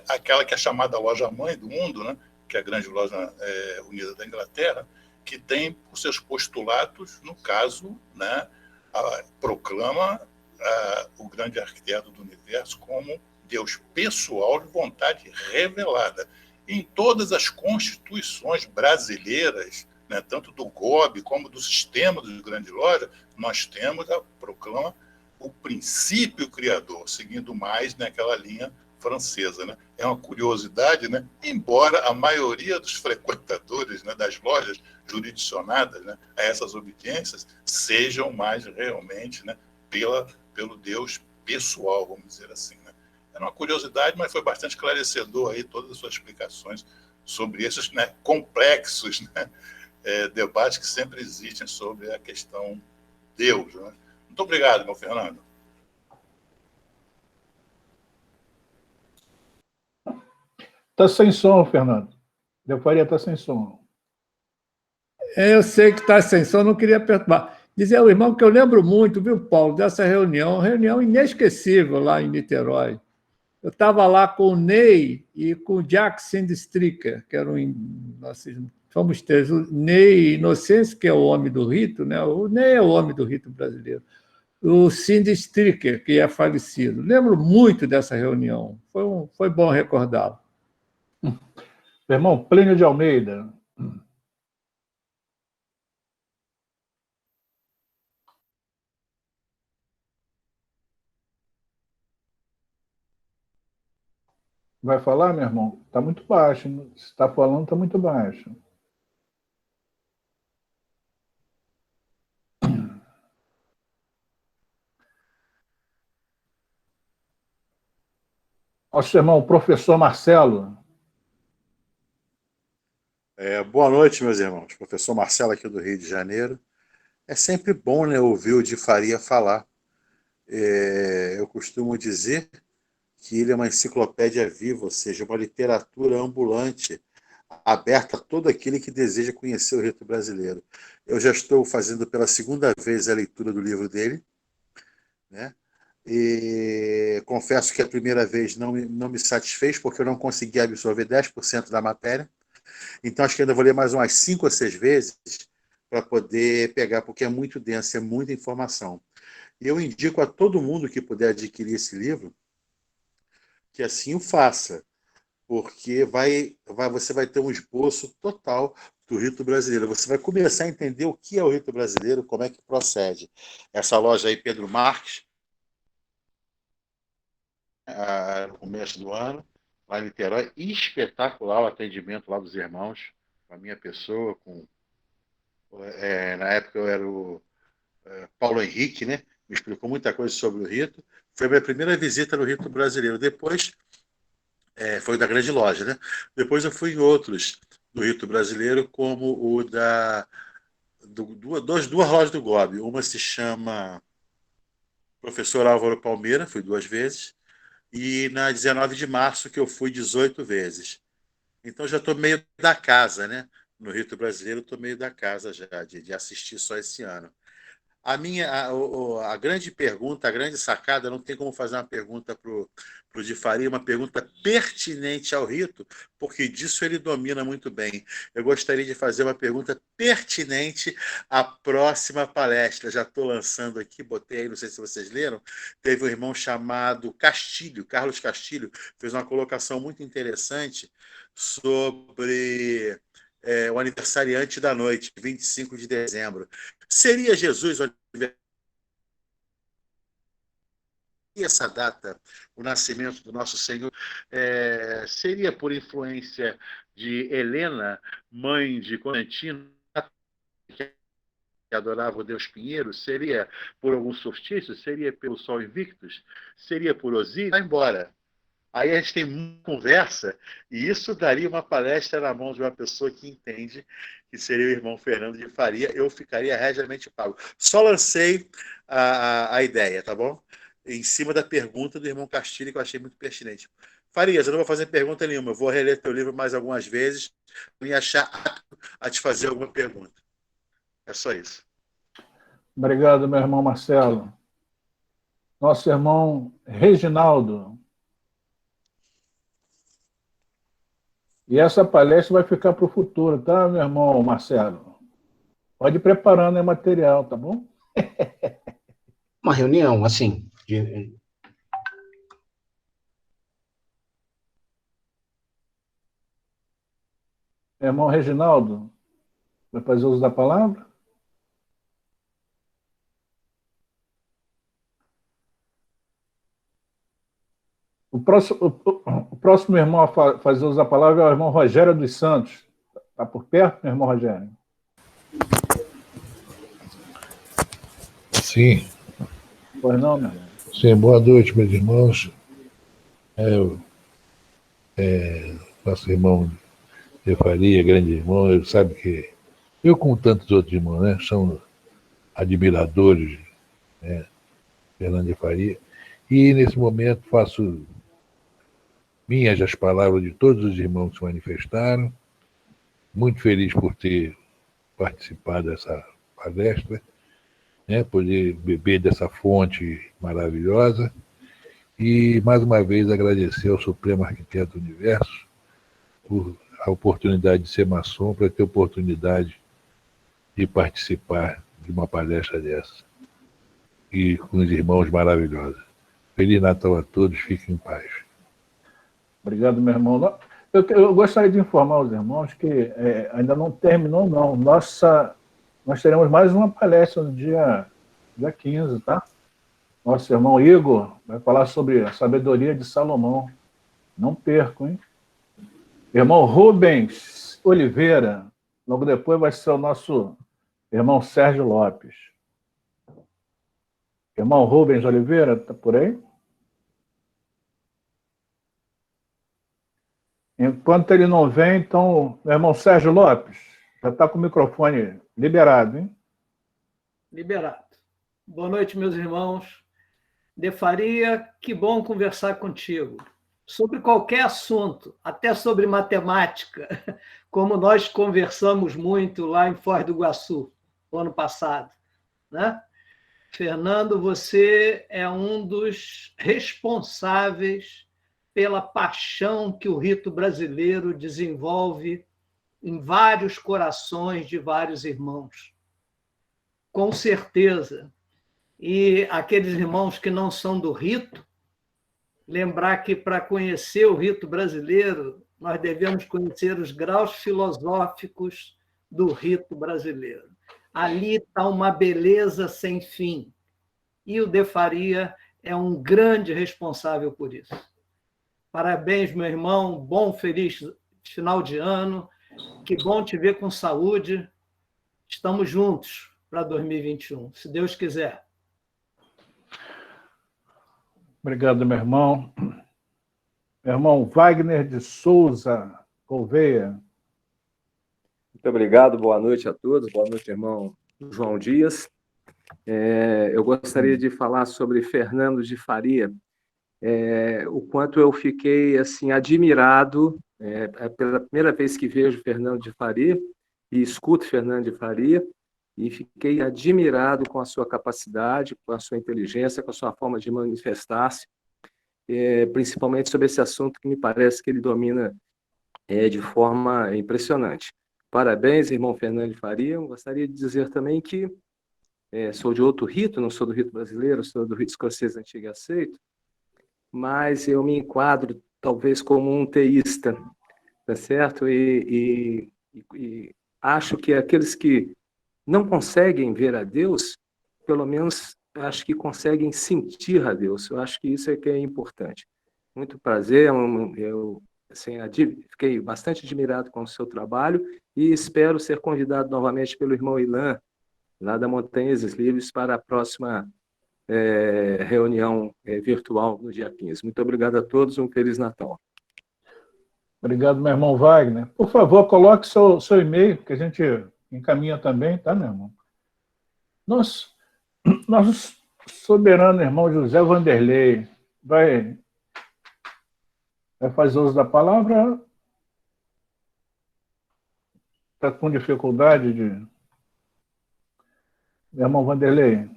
Aquela que é chamada loja mãe do mundo, né? Que é a Grande Loja Unida da Inglaterra, que tem os seus postulados, no caso, né? Proclama o grande arquiteto do universo como Deus pessoal de vontade revelada. Em todas as constituições brasileiras, né, tanto do GOB como do sistema dos grandes lojas, nós temos proclama o princípio criador, seguindo mais naquela linha francesa. Né? É uma curiosidade, né? Embora a maioria dos frequentadores, né, das lojas jurisdicionadas, né, a essas obediências sejam mais realmente, né, pelo Deus pessoal, vamos dizer assim. Né? É uma curiosidade, mas foi bastante esclarecedor aí todas as suas explicações sobre esses, né, complexos, né, debates que sempre existem sobre a questão Deus. Né? Muito obrigado, meu Fernando. Está sem som, Fernando. Eu faria estar sem som. Eu sei que está sem som, não queria perturbar. Dizer ao irmão que eu lembro muito, viu, Paulo, dessa reunião inesquecível lá em Niterói. Eu estava lá com o Ney e com o Jack Sindstricker, que eram nós fomos três. O Ney Inocêncio, que é o homem do rito, né? O Ney é o homem do rito brasileiro. O Sindstricker, que é falecido. Lembro muito dessa reunião. Foi bom recordá-lo. Meu irmão Plínio de Almeida. Vai falar, meu irmão? Está muito baixo. Se está falando, está muito baixo. Nosso irmão, professor Marcelo. Boa noite, meus irmãos. Professor Marcelo aqui do Rio de Janeiro. É sempre bom, né, ouvir o de Faria falar. Eu costumo dizer que ele é uma enciclopédia viva, ou seja, uma literatura ambulante, aberta a todo aquele que deseja conhecer o rito brasileiro. Eu já estou fazendo pela segunda vez a leitura do livro dele, né? E confesso que a primeira vez não me satisfez, porque eu não consegui absorver 10% da matéria. Então, acho que ainda vou ler mais umas 5 ou 6 vezes para poder pegar, porque é muito denso, é muita informação. E eu indico a todo mundo que puder adquirir esse livro que assim o faça, porque você vai ter um esboço total do rito brasileiro. Você vai começar a entender o que é o rito brasileiro, como é que procede. Essa loja aí, Pedro Marques, no começo do ano, lá em Niterói, espetacular o atendimento lá dos irmãos, com a minha pessoa, na época eu era o Paulo Henrique, né? Me explicou muita coisa sobre o rito. Foi a minha primeira visita no rito brasileiro. Depois, foi da grande loja, né? Depois eu fui em outros do rito brasileiro, como o duas lojas do GOB. Uma se chama Professor Álvaro Palmeira, fui 2 vezes, e na 19 de março, que eu fui 18 vezes. Então já estou meio da casa, né? No rito brasileiro, estou meio da casa já, de assistir só esse ano. A grande pergunta, a grande sacada, não tem como fazer uma pergunta para o de Faria, uma pergunta pertinente ao rito, porque disso ele domina muito bem. Eu gostaria de fazer uma pergunta pertinente à próxima palestra. Já estou lançando aqui, botei aí, não sei se vocês leram, teve um irmão chamado Castilho, Carlos Castilho, fez uma colocação muito interessante sobre o aniversariante da noite, 25 de dezembro. Seria Jesus essa data, o nascimento do nosso Senhor, seria por influência de Helena, mãe de Constantino, que adorava o Deus Pinheiro? Seria por algum solstício? Seria pelo Sol Invictus? Seria por Osíris? Vai embora. Aí a gente tem muita conversa, e isso daria uma palestra na mão de uma pessoa que entende, que seria o irmão Fernando de Faria. Eu ficaria regiamente pago. Só lancei a ideia, tá bom? Em cima da pergunta do irmão Castilho, que eu achei muito pertinente. Farias, eu não vou fazer pergunta nenhuma, eu vou reler teu livro mais algumas vezes, me achar apto a te fazer alguma pergunta. É só isso. Obrigado, meu irmão Marcelo. Nosso irmão Reginaldo. E essa palestra vai ficar para o futuro, tá, meu irmão Marcelo? Pode ir preparando o material, tá bom? Uma reunião, assim, Irmão Reginaldo, vai fazer uso da palavra? O próximo irmão a fazer uso da palavra é o irmão Rogério dos Santos. Está por perto, meu irmão Rogério? Sim. Pois não, meu irmão? Sim, boa noite, meus irmãos. Nosso irmão de Faria, grande irmão, ele sabe que eu, como tantos outros irmãos, né, são admiradores, né, Fernando de Faria, e nesse momento faço minhas as palavras de todos os irmãos que se manifestaram, muito feliz por ter participado dessa palestra, né, poder beber dessa fonte maravilhosa, e mais uma vez agradecer ao Supremo Arquiteto do Universo por a oportunidade de ser maçom, para ter oportunidade de participar de uma palestra dessa. E com os irmãos maravilhosos. Feliz Natal a todos, fiquem em paz. Obrigado, meu irmão. Eu gostaria de informar os irmãos que ainda não terminou, não. Nós teremos mais uma palestra no dia 15, tá? Nosso irmão Igor vai falar sobre a sabedoria de Salomão. Não percam, hein? Irmão Rubens Oliveira, logo depois vai ser o nosso irmão Sérgio Lopes. Irmão Rubens Oliveira, está por aí? Enquanto ele não vem, então, meu irmão Sérgio Lopes, já está com o microfone liberado, hein? Liberado. Boa noite, meus irmãos. De Faria, que bom conversar contigo. sobre qualquer assunto, até sobre matemática, como nós conversamos muito lá em Foz do Iguaçu, no ano passado, né? Fernando, você é um dos responsáveis pela paixão que o rito brasileiro desenvolve em vários corações de vários irmãos. Com certeza. E aqueles irmãos que não são do rito, lembrar que para conhecer o rito brasileiro, nós devemos conhecer os graus filosóficos do rito brasileiro. Ali está uma beleza sem fim. E o De Faria é um grande responsável por isso. Parabéns, meu irmão. Bom, feliz final de ano. Que bom te ver com saúde. Estamos juntos para 2021, se Deus quiser. Obrigado, meu irmão. Meu irmão Wagner de Souza Gouveia. Muito obrigado, boa noite a todos. Boa noite, irmão João Dias. Eu gostaria de falar sobre Fernando de Faria. O quanto eu fiquei assim admirado pela primeira vez que vejo Fernando de Faria e escuto Fernando de Faria, e fiquei admirado com a sua capacidade, com a sua inteligência, com a sua forma de manifestar-se, principalmente sobre esse assunto que me parece que ele domina de forma impressionante. Parabéns, irmão Fernando de Faria. Eu gostaria de dizer também que sou de outro rito, não sou do rito brasileiro, sou do rito escocês antigo e aceito, mas eu me enquadro talvez como um teísta, tá certo? E acho que aqueles que não conseguem ver a Deus, pelo menos acho que conseguem sentir a Deus. Eu acho que isso é que é importante. Muito prazer, eu assim, fiquei bastante admirado com o seu trabalho e espero ser convidado novamente pelo irmão Ilan, lá da Montanhas Livres, para a próxima reunião virtual no dia 15. Muito obrigado a todos, um Feliz Natal. Obrigado, meu irmão Wagner. Por favor, coloque seu e-mail, que a gente encaminha também, tá, meu irmão? Nosso soberano irmão José Vanderlei vai fazer uso da palavra. Está com dificuldade de... Meu irmão Vanderlei.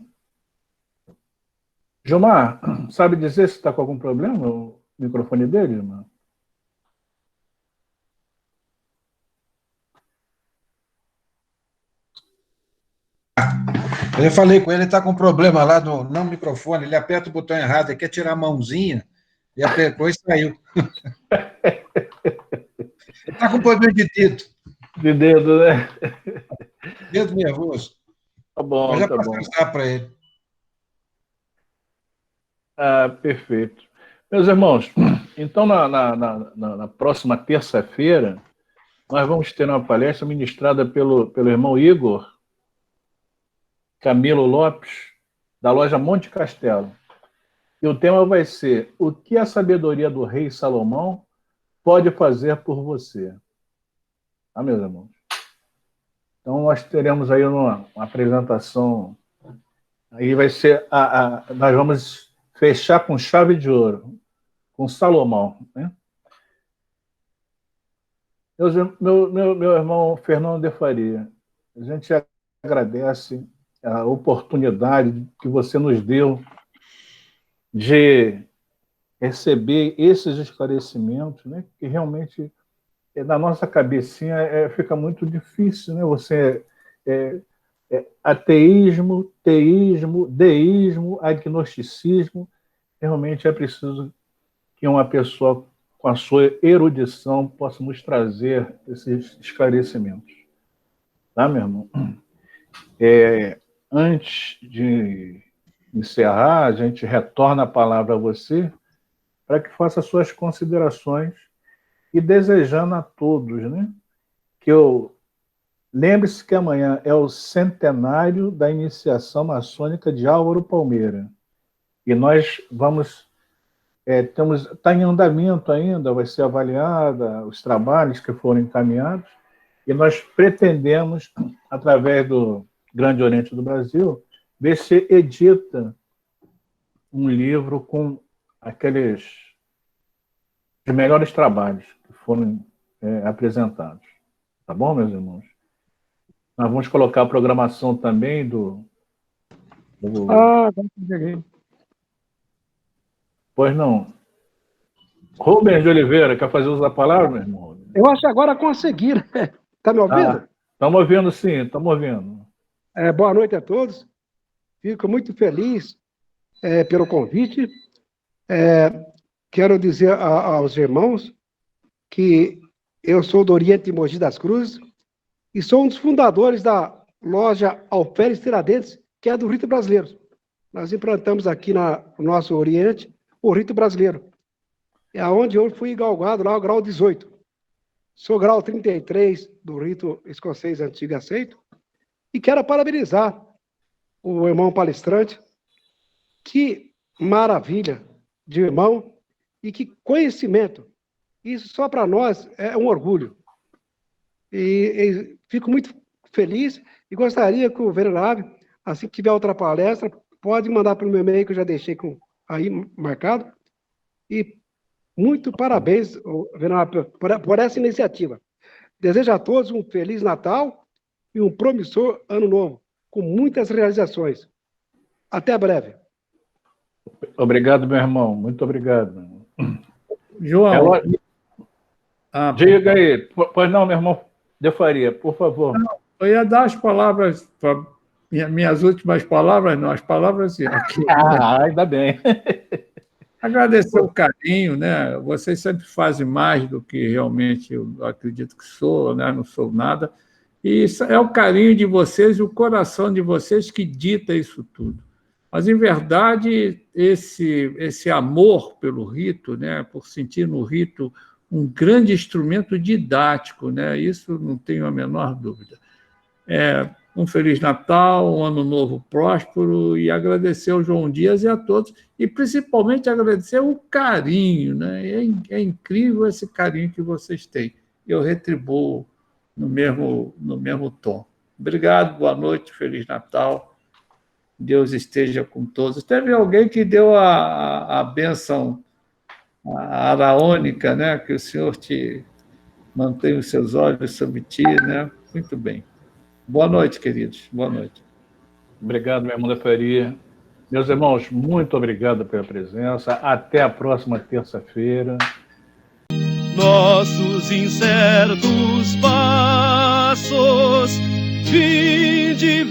Gilmar, sabe dizer se está com algum problema o microfone dele, Gilmar? Eu falei com ele, ele está com problema lá no microfone, ele aperta o botão errado, ele quer tirar a mãozinha, e apertou e saiu. Ele está com problema de dedo. De dedo, né? Dedo nervoso. Tá bom, mas já tá passar para ele. Perfeito. Meus irmãos, então na próxima terça-feira, nós vamos ter uma palestra ministrada pelo irmão Igor Camilo Lopes, da loja Monte Castelo. E o tema vai ser: o que a sabedoria do rei Salomão pode fazer por você? Tá, meus irmãos? Então, nós teremos aí uma apresentação. Aí vai ser... nós vamos fechar com chave de ouro, com Salomão, né? Meu irmão Fernando de Faria, a gente agradece a oportunidade que você nos deu de receber esses esclarecimentos, né? Que realmente, na nossa cabecinha, fica muito difícil, né? Você ateísmo, teísmo, deísmo, agnosticismo. Realmente é preciso que uma pessoa com a sua erudição possa nos trazer esses esclarecimentos. Tá, meu irmão? Antes de encerrar, a gente retorna a palavra a você para que faça suas considerações e desejando a todos, né, que lembre-se que amanhã é o centenário da iniciação maçônica de Álvaro Palmeira. E nós vamos... está em andamento ainda, vai ser avaliada os trabalhos que foram encaminhados, e nós pretendemos, através do Grande Oriente do Brasil, ver se edita um livro com aqueles os melhores trabalhos que foram apresentados. Tá bom, meus irmãos? Nós vamos colocar a programação também do... Pois não. Rubens de Oliveira, quer fazer uso da palavra, meu irmão? Eu acho que agora consegui, né? Está me ouvindo? Estamos ouvindo, sim, estamos ouvindo. Boa noite a todos. Fico muito feliz pelo convite. Quero dizer aos irmãos que eu sou do Oriente de Mogi das Cruzes e sou um dos fundadores da loja Alferes Tiradentes, que é do Rito Brasileiro. Nós implantamos aqui no nosso Oriente o Rito Brasileiro. É onde eu fui galgado lá o grau 18. Sou grau 33 do Rito Escocês Antigo e Aceito e quero parabenizar o irmão palestrante. Que maravilha de irmão e que conhecimento. Isso só para nós é um orgulho. E fico muito feliz e gostaria que o venerável, assim que tiver outra palestra, pode mandar para o meu e-mail que eu já deixei aí marcado. E muito parabéns, venerável, por essa iniciativa. Desejo a todos um Feliz Natal e um promissor Ano Novo, com muitas realizações. Até breve. Obrigado, meu irmão. Muito obrigado. João. Diga aí. Pois não, meu irmão de Faria, por favor. Não, eu ia dar as palavras, minhas últimas palavras, não, as palavras aqui. Ainda bem. Agradecer o carinho, né? Vocês sempre fazem mais do que realmente eu acredito que sou, né? Não sou nada. E isso é o carinho de vocês e o coração de vocês que dita isso tudo. Mas, em verdade, esse amor pelo rito, né? Por sentir no rito um grande instrumento didático, né? Isso não tenho a menor dúvida. Um Feliz Natal, um Ano Novo próspero e agradecer ao João Dias e a todos, e principalmente agradecer o carinho, né? É incrível esse carinho que vocês têm. Eu retribuo no mesmo tom. Obrigado, boa noite, Feliz Natal. Deus esteja com todos. Teve alguém que deu a bênção araônica, né? Que o Senhor te mantenha os seus olhos sobre ti, né? Muito bem. Boa noite, queridos. Boa noite. Obrigado, meu irmão da Faria. Meus irmãos, muito obrigado pela presença. Até a próxima terça-feira. Nossos incertos passos, vinde,